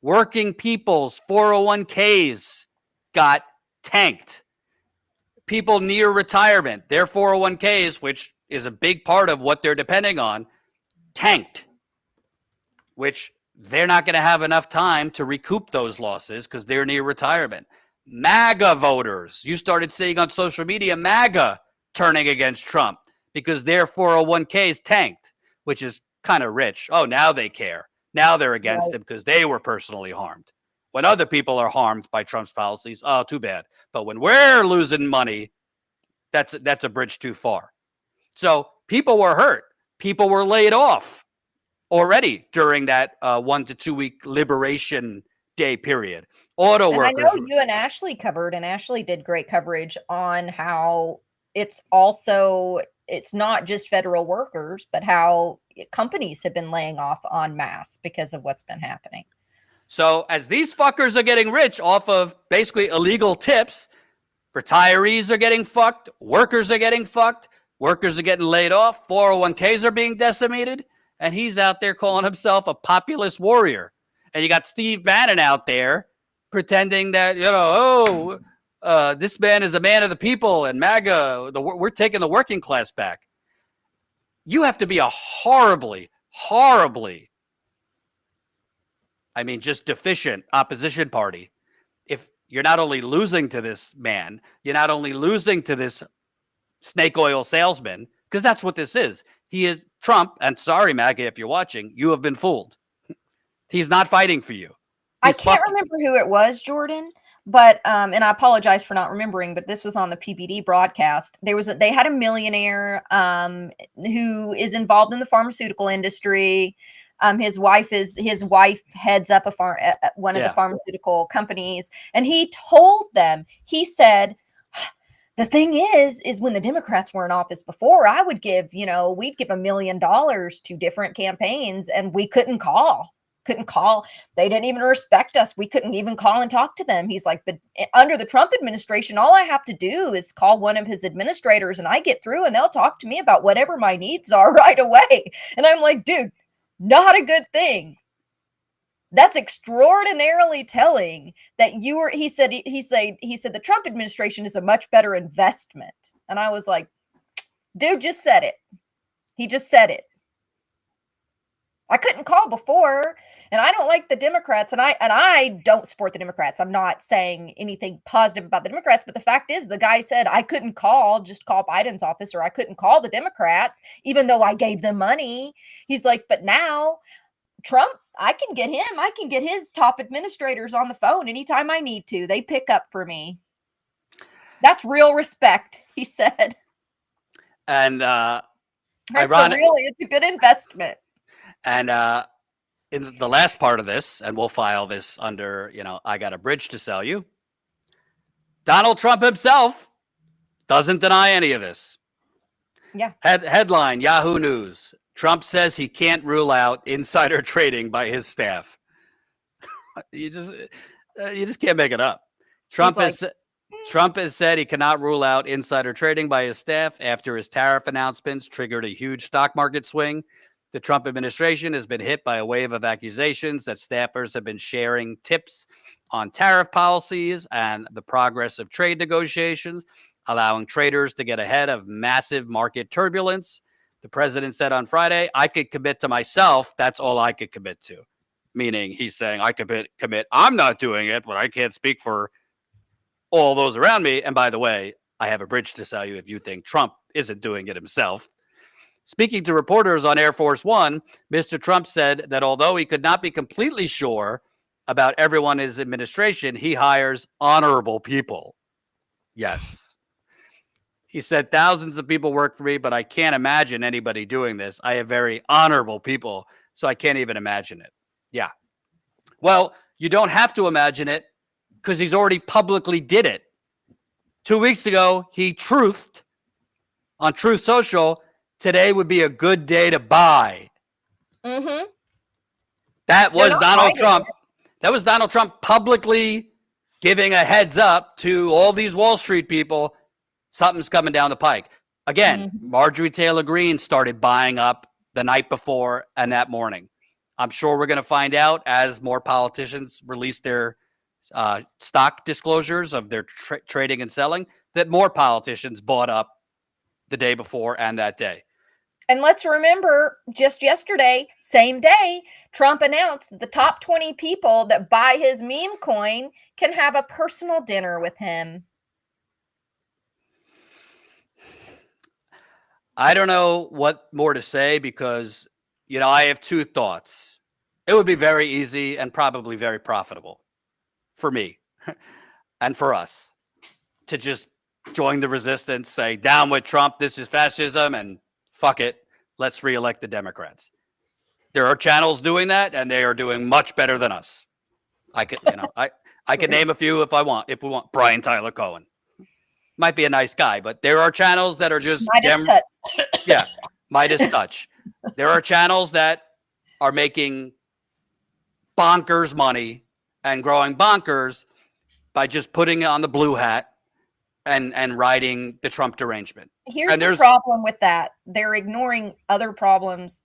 S1: Working people's 401ks got tanked. People near retirement, their 401ks, which is a big part of what they're depending on, tanked, which they're not going to have enough time to recoup those losses because they're near retirement. MAGA voters, you started seeing on social media MAGA turning against Trump because their 401ks tanked, which is kind of rich. Oh, now they care. Now they're against him because they were personally harmed. When other people are harmed by Trump's policies, oh, too bad. But when we're losing money, that's a bridge too far. So people were hurt. People were laid off already during that 1 to 2 week Liberation Day period. Auto workers.
S2: I know you and Ashley covered, and Ashley did great coverage on how it's not just federal workers, but how companies have been laying off en masse because of what's been happening.
S1: So as these fuckers are getting rich off of basically illegal tips, retirees are getting fucked, workers are getting fucked, workers are getting laid off, 401ks are being decimated, and he's out there calling himself a populist warrior. And you got Steve Bannon out there pretending that, this man is a man of the people and MAGA, we're taking the working class back. You have to be a horribly, just deficient opposition party. If you're not only losing to this man, you're not only losing to this snake oil salesman, because that's what this is. He is Trump, and sorry, MAGA, if you're watching, you have been fooled. He's not fighting for you.
S2: I can't remember who it was, Jordan, but and I apologize for not remembering, but this was on the PBD broadcast. They had a millionaire who is involved in the pharmaceutical industry. His wife heads up one of the pharmaceutical companies, and he told them, he said, the thing is when the Democrats were in office before, I would we'd give $1 million to different campaigns, and we couldn't call. They didn't even respect us. We couldn't even call and talk to them. He's like, but under the Trump administration, all I have to do is call one of his administrators and I get through and they'll talk to me about whatever my needs are right away. And I'm like, dude, not a good thing. That's extraordinarily telling that he said the Trump administration is a much better investment. And I was like, dude just said it. He just said it. I couldn't call before, and I don't like the Democrats, and I don't support the Democrats. I'm not saying anything positive about the Democrats, but the fact is the guy said I couldn't just call Biden's office, or I couldn't call the Democrats, even though I gave them money. He's like, but now Trump, I can get his top administrators on the phone anytime I need to. They pick up for me. That's real respect, he said.
S1: And
S2: it's a good investment.
S1: And in the last part of this, and we'll file this under, I got a bridge to sell you. Donald Trump himself doesn't deny any of this.
S2: Yeah.
S1: Headline, Yahoo News. Trump says he can't rule out insider trading by his staff. You just can't make it up. Trump has said he cannot rule out insider trading by his staff after his tariff announcements triggered a huge stock market swing. The Trump administration has been hit by a wave of accusations that staffers have been sharing tips on tariff policies and the progress of trade negotiations, allowing traders to get ahead of massive market turbulence. The president said on Friday, I could commit to myself. That's all I could commit to. Meaning he's saying I could commit. I'm not doing it, but I can't speak for all those around me. And by the way, I have a bridge to sell you if you think Trump isn't doing it himself. Speaking to reporters on Air Force One, Mr. Trump said that although he could not be completely sure about everyone in his administration, he hires honorable people. Yes. He said thousands of people work for me, but I can't imagine anybody doing this. I have very honorable people, so I can't even imagine it. Yeah. Well, you don't have to imagine it because he's already publicly did it. 2 weeks ago, he truthed on Truth Social. Today would be a good day to buy.
S2: Mm-hmm.
S1: That was Donald Trump. That was Donald Trump publicly giving a heads up to all these Wall Street people. Something's coming down the pike. Again, Marjorie Taylor Greene started buying up the night before and that morning. I'm sure we're going to find out as more politicians release their stock disclosures of their trading and selling that more politicians bought up the day before and that day.
S2: And let's remember, just yesterday, same day, Trump announced that the top 20 people that buy his meme coin can have a personal dinner with him.
S1: I don't know what more to say because, I have two thoughts. It would be very easy and probably very profitable for me and for us to just join the resistance, say, down with Trump, this is fascism, and fuck it, let's reelect the Democrats. There are channels doing that, and they are doing much better than us. I could, I could name a few if we want. Brian Tyler Cohen might be a nice guy, but there are channels that are just Midas touch. There are channels that are making bonkers money and growing bonkers by just putting it on the blue hat and riding the Trump derangement.
S2: Here's the problem with that. They're ignoring other problems.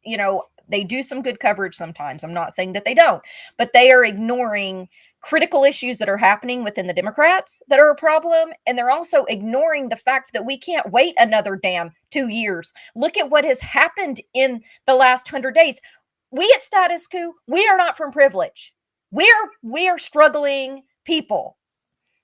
S2: They do some good coverage sometimes. I'm not saying that they don't, but they are ignoring critical issues that are happening within the Democrats that are a problem. And they're also ignoring the fact that we can't wait another damn 2 years. Look at what has happened in the last 100 days. We at Status Coup, we are not from privilege. We are struggling people.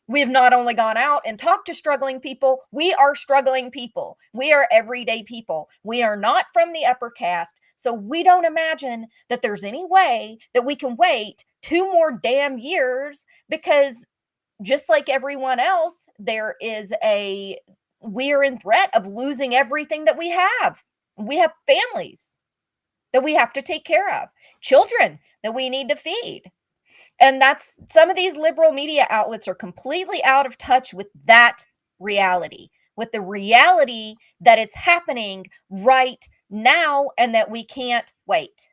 S2: We have not only gone out and talked to struggling people, we are struggling people. We are everyday people. We are not from the upper caste. So we don't imagine that there's any way that we can wait 2 more damn years, because just like everyone else, we are in threat of losing everything that we have. We have families that we have to take care of, children that we need to feed. And that's, some of these liberal media outlets are completely out of touch with that reality, with the reality that it's happening right now and that we can't wait.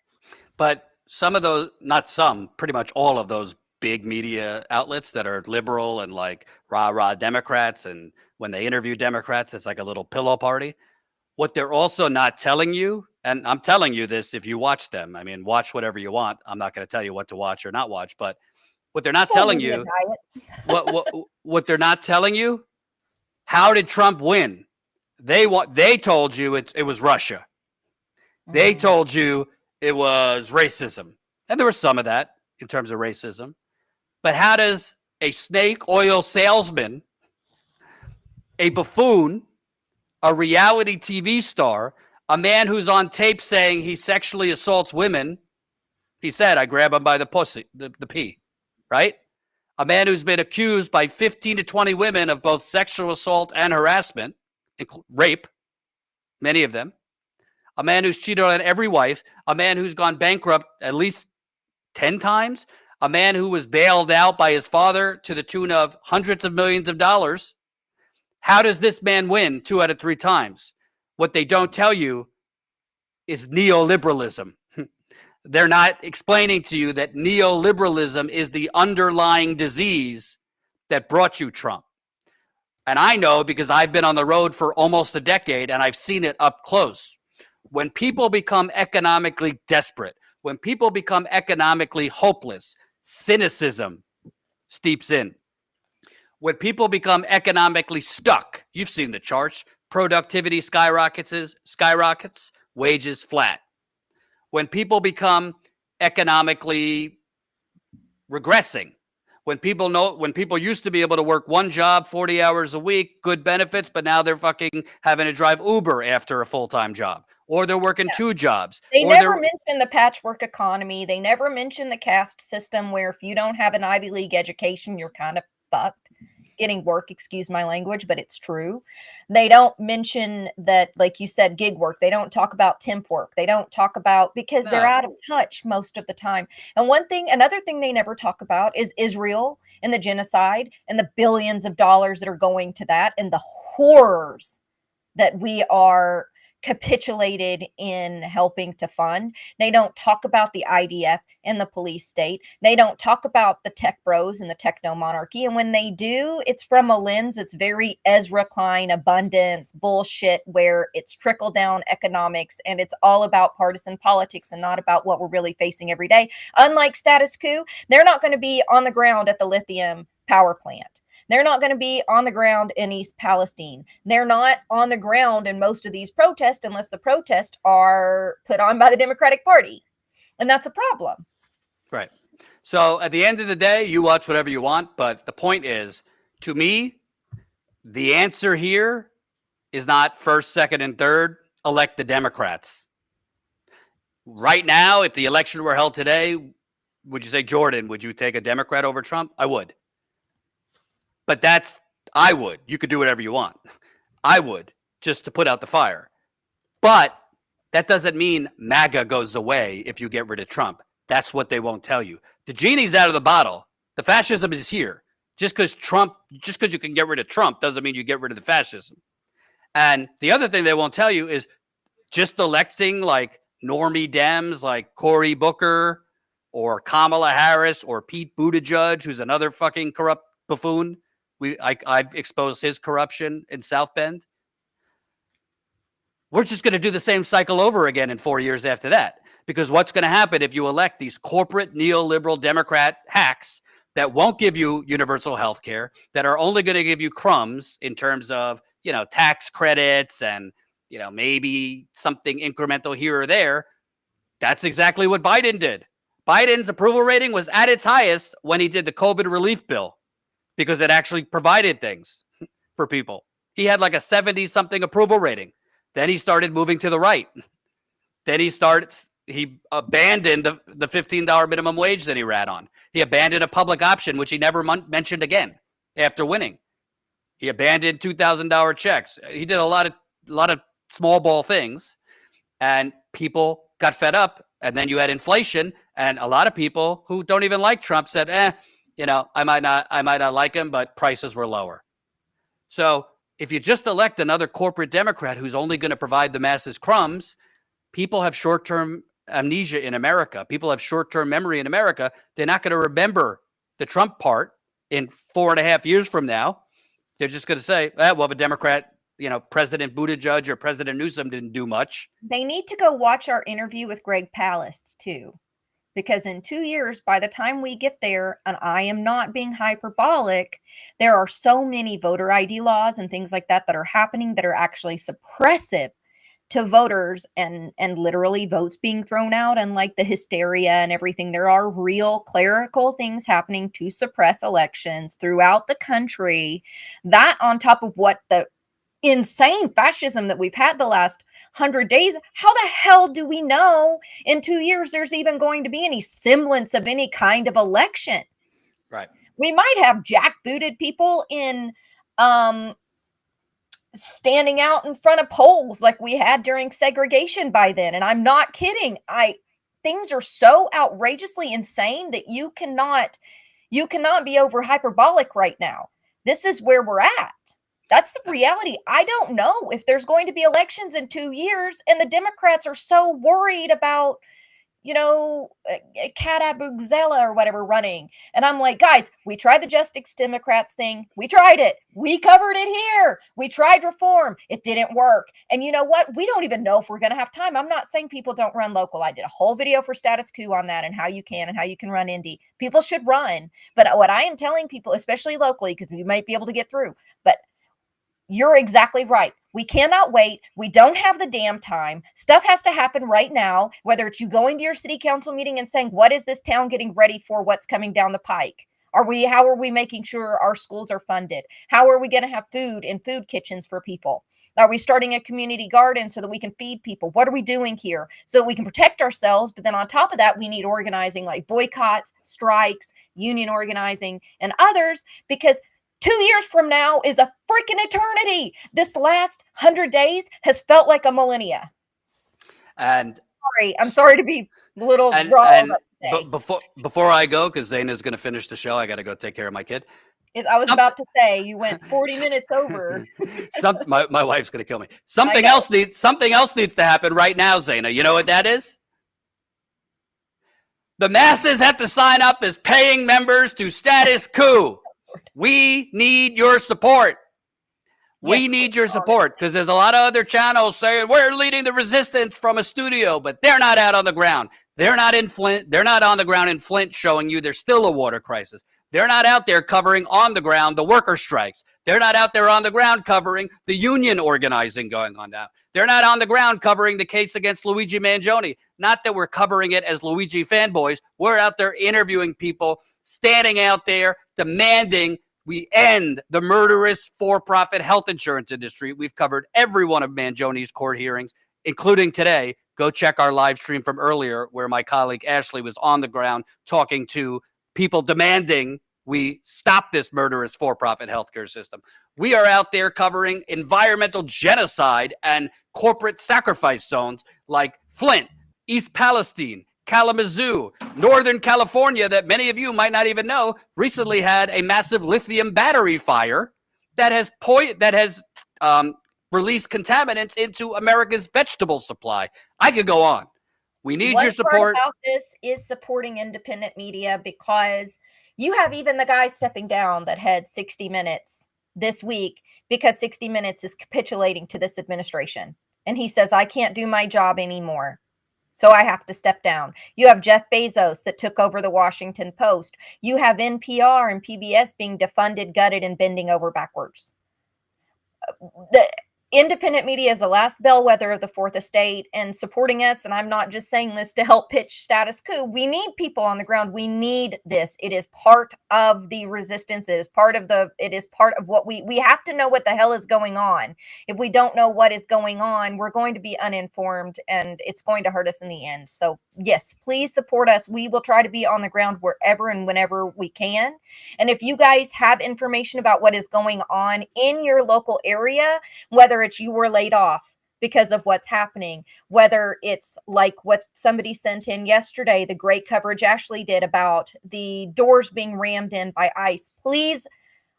S1: But some of those, not some, pretty much all of those big media outlets that are liberal and like rah-rah Democrats, and when they interview Democrats, it's like a little pillow party. What they're also not telling you, and I'm telling you this if you watch them, I mean, watch whatever you want. I'm not going to tell you what to watch or not watch, but what they're not telling you, what they're not telling you, how did Trump win? They told you it was Russia. They told you it was racism. And there was some of that in terms of racism. But how does a snake oil salesman, a buffoon, a reality TV star, a man who's on tape saying he sexually assaults women, he said, I grab him by the pussy, the pee, right? A man who's been accused by 15 to 20 women of both sexual assault and harassment, rape, many of them. A man who's cheated on every wife, a man who's gone bankrupt at least 10 times, a man who was bailed out by his father to the tune of hundreds of millions of dollars. How does this man win 2 out of 3 times? What they don't tell you is neoliberalism. They're not explaining to you that neoliberalism is the underlying disease that brought you Trump. And I know because I've been on the road for almost a decade and I've seen it up close. When people become economically desperate, when people become economically hopeless, cynicism steeps in. When people become economically stuck, you've seen the charts, productivity skyrockets, wages flat. When people become economically regressing, when people used to be able to work one job 40 hours a week, good benefits, but now they're fucking having to drive Uber after a full-time job, or they're working 2 jobs.
S2: They never mention the patchwork economy. They never mention the caste system, where if you don't have an Ivy League education, you're kind of fucked getting work, excuse my language, but it's true. They don't mention that, like you said, gig work. They don't talk about temp work. They don't talk about, because they're out of touch most of the time. And another thing they never talk about is Israel and the genocide and the billions of dollars that are going to that, and the horrors that we are capitulated in helping to fund. They don't talk about the IDF and the police state. They don't talk about the tech bros and the techno monarchy. And when they do, it's from a lens that's very Ezra Klein abundance bullshit, where it's trickle down economics and it's all about partisan politics and not about what we're really facing every day. Unlike Status Coup, they're not going to be on the ground at the lithium power plant. They're not going to be on the ground in East Palestine. They're not on the ground in most of these protests unless the protests are put on by the Democratic Party. And that's a problem.
S1: Right. So at the end of the day, you watch whatever you want. But the point is, to me, the answer here is not first, second, and third. Elect the Democrats. Right now, if the election were held today, would you say, Jordan, would you take a Democrat over Trump? I would. But I would. You could do whatever you want. I would, just to put out the fire. But that doesn't mean MAGA goes away if you get rid of Trump. That's what they won't tell you. The genie's out of the bottle. The fascism is here. Just because you can get rid of Trump doesn't mean you get rid of the fascism. And the other thing they won't tell you is just electing like normie Dems like Cory Booker or Kamala Harris or Pete Buttigieg, who's another fucking corrupt buffoon. I've exposed his corruption in South Bend. We're just going to do the same cycle over again in 4 years after that. Because what's going to happen if you elect these corporate neoliberal Democrat hacks that won't give you universal health care, that are only going to give you crumbs in terms of, tax credits and, maybe something incremental here or there. That's exactly what Biden did. Biden's approval rating was at its highest when he did the COVID relief bill because it actually provided things for people. He had like a 70-something approval rating. Then he started moving to the right. Then he abandoned the $15 minimum wage that he ran on. He abandoned a public option, which he never mentioned again after winning. He abandoned $2,000 checks. He did a lot of small ball things, and people got fed up. And then you had inflation, and a lot of people who don't even like Trump said, I might not like him, but prices were lower. So if you just elect another corporate Democrat who's only going to provide the masses crumbs, people have short-term amnesia in America. People have short-term memory in America. They're not going to remember the Trump part in 4.5 years from now. They're just going to say, well, if a Democrat, President Buttigieg or President Newsom didn't do much.
S2: They need to go watch our interview with Greg Palast too, because in 2 years, by the time we get there, and I am not being hyperbolic, there are so many voter ID laws and things like that that are happening that are actually suppressive to voters and literally votes being thrown out and like the hysteria and everything. There are real clerical things happening to suppress elections throughout the country. That on top of what the insane fascism that we've had the last 100 days, how the hell do we know in 2 years there's even going to be any semblance of any kind of election?
S1: Right.
S2: We might have jackbooted people in standing out in front of polls like we had during segregation by then. And I'm not kidding. Things are so outrageously insane that you cannot be over hyperbolic right now. This is where we're at. That's the reality. I don't know if there's going to be elections in 2 years, and the Democrats are so worried about, Cat Abugzela or whatever running. And I'm like, guys, we tried the Justice Democrats thing. We tried it. We covered it here. We tried reform. It didn't work. And you know what? We don't even know if we're going to have time. I'm not saying people don't run local. I did a whole video for Status Coup on that and how you can run indie. People should run. But what I am telling people, especially locally, because we might be able to get through, but you're exactly right. We cannot wait. We don't have the damn time. Stuff has to happen right now, whether it's you going to your city council meeting and saying, what is this town getting ready for? What's coming down the pike? How are we making sure our schools are funded? How are we going to have food in food kitchens for people? Are we starting a community garden so that we can feed people? What are we doing here so we can protect ourselves? But then on top of that, we need organizing like boycotts, strikes, union organizing, and others, because 2 years from now is a freaking eternity. This last 100 days has felt like a millennia.
S1: And
S2: I'm sorry to be a little raw.
S1: But before I go, because Zaina's going to finish the show, I got to go take care of my kid.
S2: I was about to say you went 40 minutes over.
S1: My wife's going to kill me. Something else needs to happen right now, Zaina. You know what that is? The masses have to sign up as paying members to Status Coup. We need your support. We need your support, because there's a lot of other channels saying we're leading the resistance from a studio, but they're not out on the ground. They're not in Flint. They're not on the ground in Flint showing you there's still a water crisis. They're not out there covering on the ground the worker strikes. They're not out there on the ground covering the union organizing going on now. They're not on the ground covering the case against Luigi Mangione. Not that we're covering it as Luigi fanboys. We're out there interviewing people, standing out there, demanding we end the murderous for-profit health insurance industry. We've covered every one of Mangione's court hearings, including today. Go check our live stream from earlier where my colleague Ashley was on the ground talking to people demanding we stop this murderous for-profit healthcare system. We are out there covering environmental genocide and corporate sacrifice zones like Flint, East Palestine, Kalamazoo, Northern California, that many of you might not even know, recently had a massive lithium battery fire that has released contaminants into America's vegetable supply. I could go on. We need your support.
S2: Part about this is supporting independent media, because you have even the guy stepping down that had 60 Minutes this week because 60 Minutes is capitulating to this administration. And he says, I can't do my job anymore, so I have to step down. You have Jeff Bezos that took over the Washington Post. You have NPR and PBS being defunded, gutted, and bending over backwards. The independent media is the last bellwether of the Fourth Estate, and supporting us, and I'm not just saying this to help pitch Status Coup, we need people on the ground. We need this. It is part of the resistance. It is part of what we have to know what the hell is going on. If we don't know what is going on, we're going to be uninformed, and it's going to hurt us in the end. So yes, please support us. We will try to be on the ground wherever and whenever we can. And if you guys have information about what is going on in your local area, whether it's you were laid off because of what's happening, whether it's like what somebody sent in yesterday, the great coverage Ashley did about the doors being rammed in by ICE, please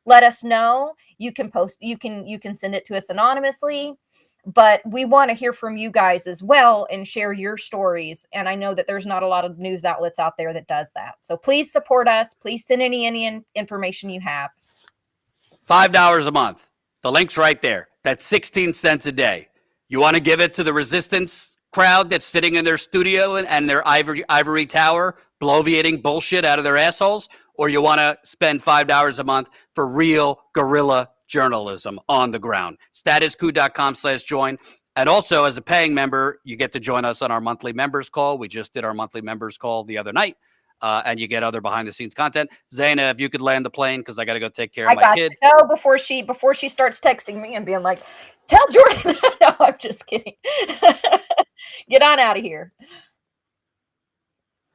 S2: let us know. You can send it to us anonymously, but we want to hear from you guys as well and share your stories. And I know that there's not a lot of news outlets out there that does that. So please support us. Please send any information you have.
S1: $5 a month. The link's right there. That's 16 cents a day. You want to give it to the resistance crowd that's sitting in their studio and their ivory tower bloviating bullshit out of their assholes? Or you want to spend $5 a month for real guerrilla journalism on the ground? StatusCoup.com/join. And also, as a paying member, you get to join us on our monthly members call. We just did our monthly members call the other night. And you get other behind-the-scenes content. Zaina, if you could land the plane, because I got to go take care of my kid.
S2: No, before she starts texting me and being like, "Tell Jordan." No, I'm just kidding. Get on out of here.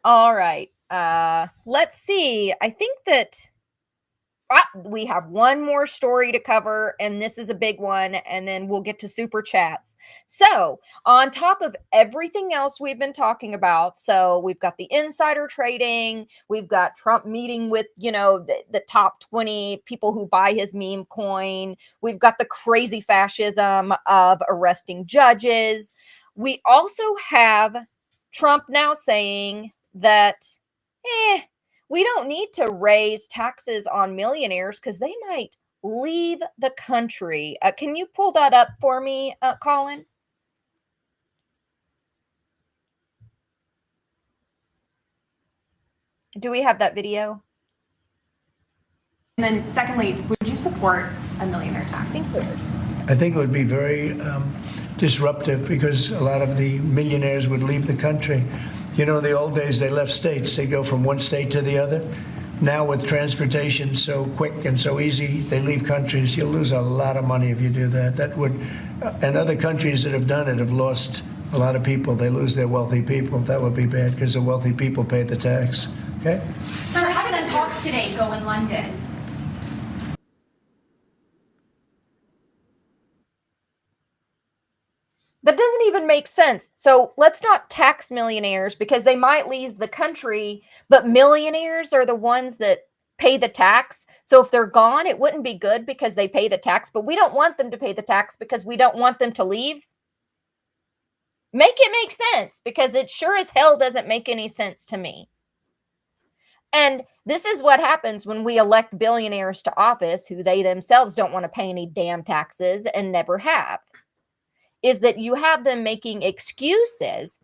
S2: All right. Let's see. I think that we have one more story to cover, and this is a big one, and then we'll get to super chats. So on top of everything else we've been talking about, so we've got the insider trading, we've got Trump meeting with, the top 20 people who buy his meme coin, we've got the crazy fascism of arresting judges. We also have Trump now saying that, we don't need to raise taxes on millionaires because they might leave the country. Can you pull that up for me, Colin? Do we have that video?
S8: And then secondly, would you support a millionaire tax?
S9: I think it would be very disruptive, because a lot of the millionaires would leave the country. The old days, they left states. They go from one state to the other. Now with transportation so quick and so easy, they leave countries. You'll lose a lot of money if you do that. That would, and other countries that have done it have lost a lot of people. They lose their wealthy people. That would be bad, because the wealthy people pay the tax. Okay?
S8: Sir, how did the talks today go in London?
S2: That doesn't even make sense. So let's not tax millionaires because they might leave the country, but millionaires are the ones that pay the tax. So if they're gone, it wouldn't be good because they pay the tax, but we don't want them to pay the tax because we don't want them to leave. Make it make sense, because it sure as hell doesn't make any sense to me. And this is what happens when we elect billionaires to office who they themselves don't want to pay any damn taxes and never have. Is that you have them making excuses,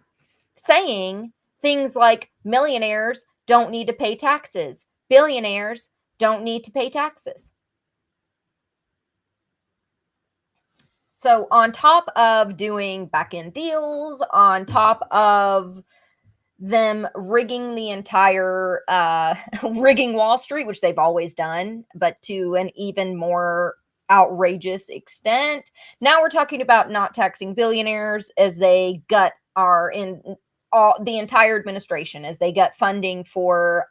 S2: saying things like millionaires don't need to pay taxes. Billionaires don't need to pay taxes. So on top of doing back-end deals, on top of them rigging the entire rigging Wall Street, which they've always done, but to an even more outrageous extent. Now we're talking about not taxing billionaires as they gut the entire administration, as they gut funding for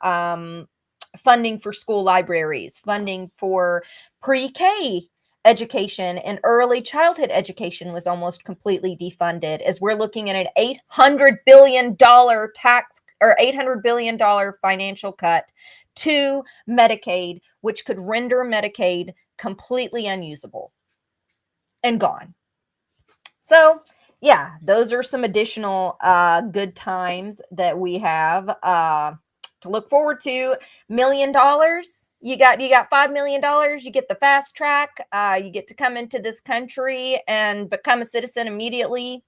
S2: school libraries, funding for pre-K education and early childhood education was almost completely defunded, as we're looking at an $800 billion tax or $800 billion financial cut to Medicaid, which could render Medicaid completely unusable and gone. So yeah, those are some additional good times that we have to look forward to. $1 million. You got $5 million. You get the fast track. You get to come into this country and become a citizen immediately.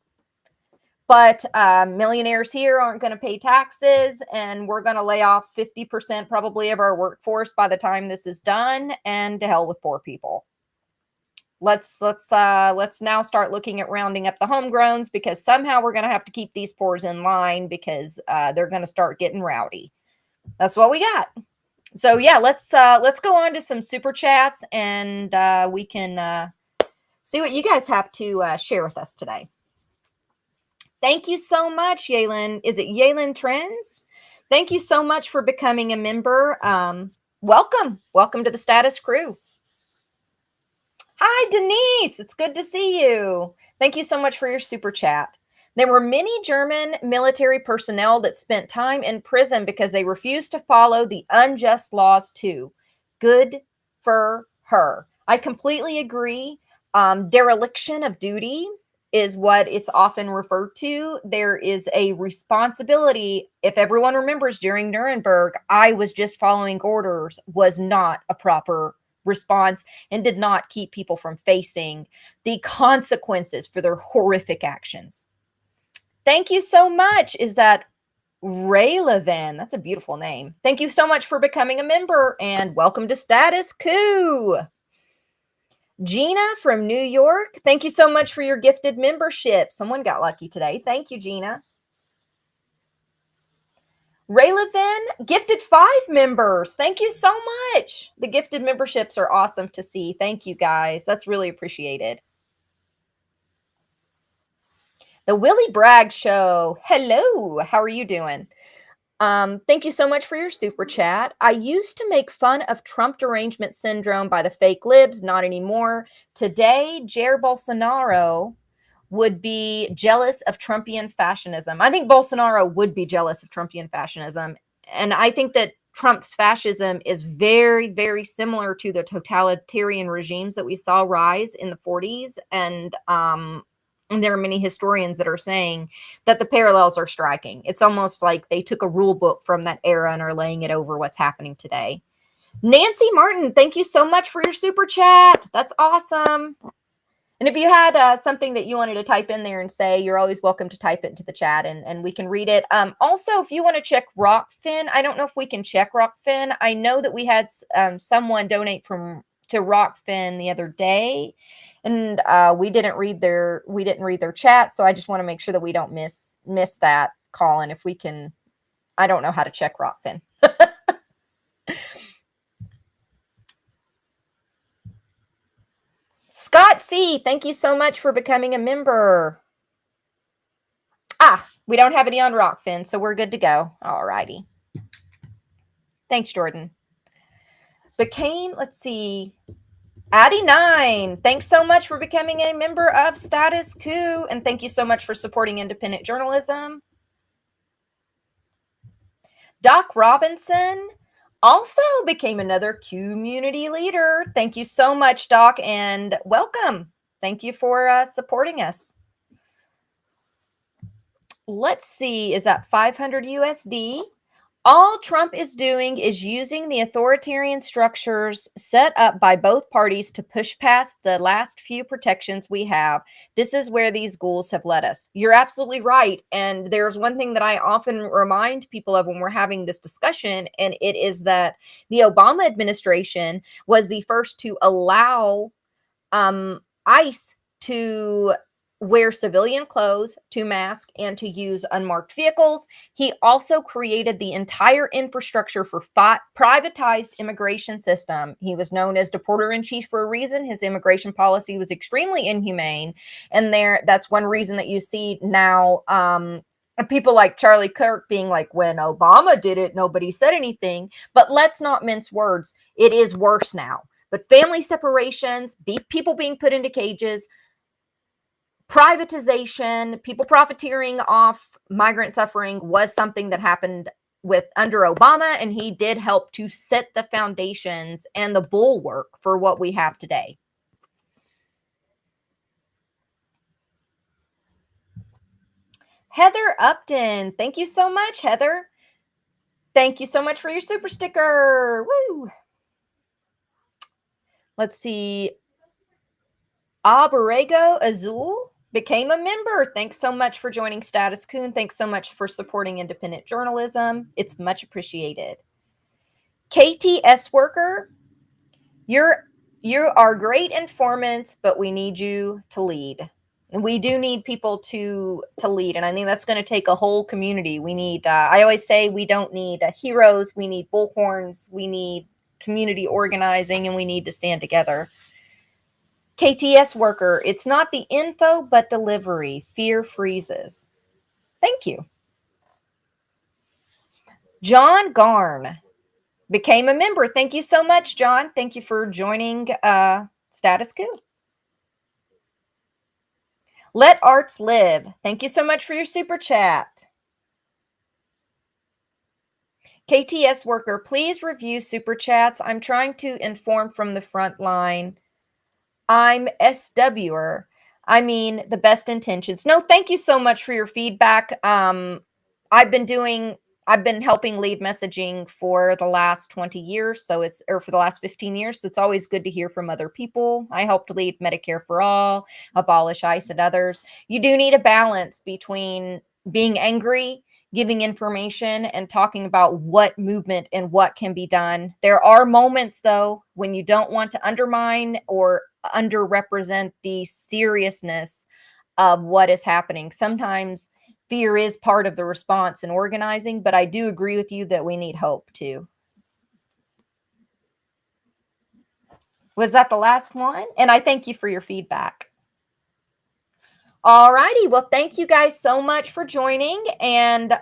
S2: But millionaires here aren't going to pay taxes, and we're going to lay off 50% probably of our workforce by the time this is done. And to hell with poor people. Let's now start looking at rounding up the homegrowns, because somehow we're going to have to keep these poors in line, because they're going to start getting rowdy. That's what we got. So yeah, let's go on to some super chats, and we can see what you guys have to share with us today. Thank you so much, Yalen. Is it Yalen Trends? Thank you so much for becoming a member. Welcome to the Status Crew. Hi, Denise. It's good to see you. Thank you so much for your super chat. There were many German military personnel that spent time in prison because they refused to follow the unjust laws too. Good for her. I completely agree. Dereliction of duty is what it's often referred to. There is a responsibility. If everyone remembers, during Nuremberg, I was just following orders was not a proper response and did not keep people from facing the consequences for their horrific actions. Thank you so much. Is that Raylavan? That's a beautiful name. Thank you so much for becoming a member, and welcome to Status Coup. Gina from New York, thank you so much for your gifted membership. Someone got lucky today. Thank you, Gina. Raylavan gifted 5 members. Thank you so much. The gifted memberships are awesome to see. Thank you, guys. That's really appreciated. The Willie Bragg Show. Hello. How are you doing? Thank you so much for your super chat. I used to make fun of Trump derangement syndrome by the fake libs. Not anymore. Today, Jair Bolsonaro would be jealous of Trumpian fascism. I think Bolsonaro would be jealous of Trumpian fascism. And I think that Trump's fascism is very, very similar to the totalitarian regimes that we saw rise in the 40s. And there are many historians that are saying that the parallels are striking. It's almost like they took a rule book from that era and are laying it over what's happening today. Nancy Martin, thank you so much for your super chat. That's awesome. And if you had something that you wanted to type in there and say, you're always welcome to type it into the chat, and we can read it. Also, if you want to check Rockfin, I don't know if we can check Rockfin. I know that we had someone donate to Rockfin the other day, and we didn't read their chat, so I just want to make sure that we don't miss that call. And if we can, I don't know how to check Rockfin. Scott C., thank you so much for becoming a member. We don't have any on Rockfin, so we're good to go. All righty. Thanks, Jordan. Let's see, Addie9, thanks so much for becoming a member of Status Coup, and thank you so much for supporting independent journalism. Doc Robinson also became another community leader. Thank you so much, Doc, and welcome. Thank you for supporting us. Let's see, is that 500 USD? All Trump is doing is using the authoritarian structures set up by both parties to push past the last few protections we have. This is where these ghouls have led us. You're absolutely right. And there's one thing that I often remind people of when we're having this discussion, and it is that the Obama administration was the first to allow ICE to wear civilian clothes, to mask, and to use unmarked vehicles. He also created the entire infrastructure for privatized immigration system. He was known as deporter-in-chief for a reason. His immigration policy was extremely inhumane, and that's one reason that you see now people like Charlie Kirk being like, when Obama did it, nobody said anything. But let's not mince words. It is worse now. But family separations, people being put into cages, privatization, people profiteering off migrant suffering was something that happened under Obama, and he did help to set the foundations and the bulwark for what we have today. Heather Upton, thank you so much, Heather. Thank you so much for your super sticker. Woo! Let's see. Aborrego Azul became a member. Thanks so much for joining Status Coup, and thanks so much for supporting independent journalism. It's much appreciated. KTS worker, you are great informants, but we need you to lead. And we do need people to lead, and I think that's going to take a whole community. We need, I always say, we don't need heroes. We need bullhorns. We need community organizing, and we need to stand together. KTS worker, it's not the info, but delivery. Fear freezes. Thank you. John Garn became a member. Thank you so much, John. Thank you for joining Status Coup. Let Arts Live. Thank you so much for your super chat. KTS worker, please review super chats. I'm trying to inform from the front line. I'm SWer. I mean, the best intentions. No, thank you so much for your feedback. I've been helping lead messaging for the last 20 years. Or for the last 15 years. So it's always good to hear from other people. I helped lead Medicare for All, abolish ICE, and others. You do need a balance between being angry, giving information, and talking about what movement and what can be done. There are moments, though, when you don't want to undermine or underrepresent the seriousness of what is happening. Sometimes fear is part of the response in organizing, but I do agree with you that we need hope too. Was that the last one? And I thank you for your feedback. All righty. Well, thank you guys so much for joining. And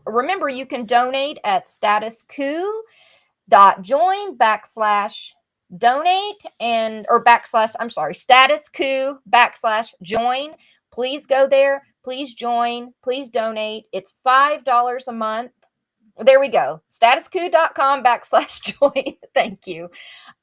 S2: remember, you can donate at statuscoup.join/donate statuscoup.join. Please go there. Please join. Please donate. It's $5 a month. There we go. statuscoup.com/join. Thank you.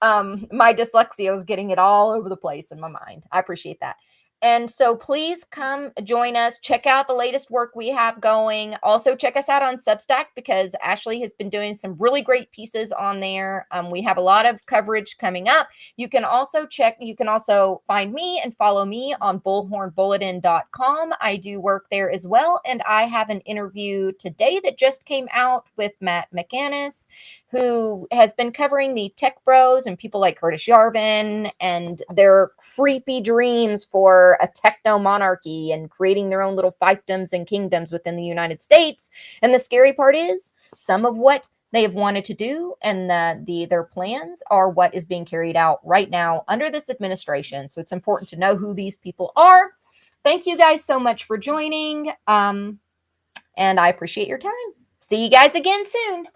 S2: My dyslexia was getting it all over the place in my mind. I appreciate that. And so please come join us. Check out the latest work we have going. Also, check us out on Substack because Ashley has been doing some really great pieces on there. We have a lot of coverage coming up. You can also find me and follow me on bullhornbulletin.com. I do work there as well. And I have an interview today that just came out with Matt McAnnis, who has been covering the tech bros and people like Curtis Yarvin and their creepy dreams for a techno monarchy and creating their own little fiefdoms and kingdoms within the United States. And the scary part is some of what they have wanted to do and their plans are what is being carried out right now under this administration. So it's important to know who these people are. Thank you guys so much for joining. And I appreciate your time. See you guys again soon.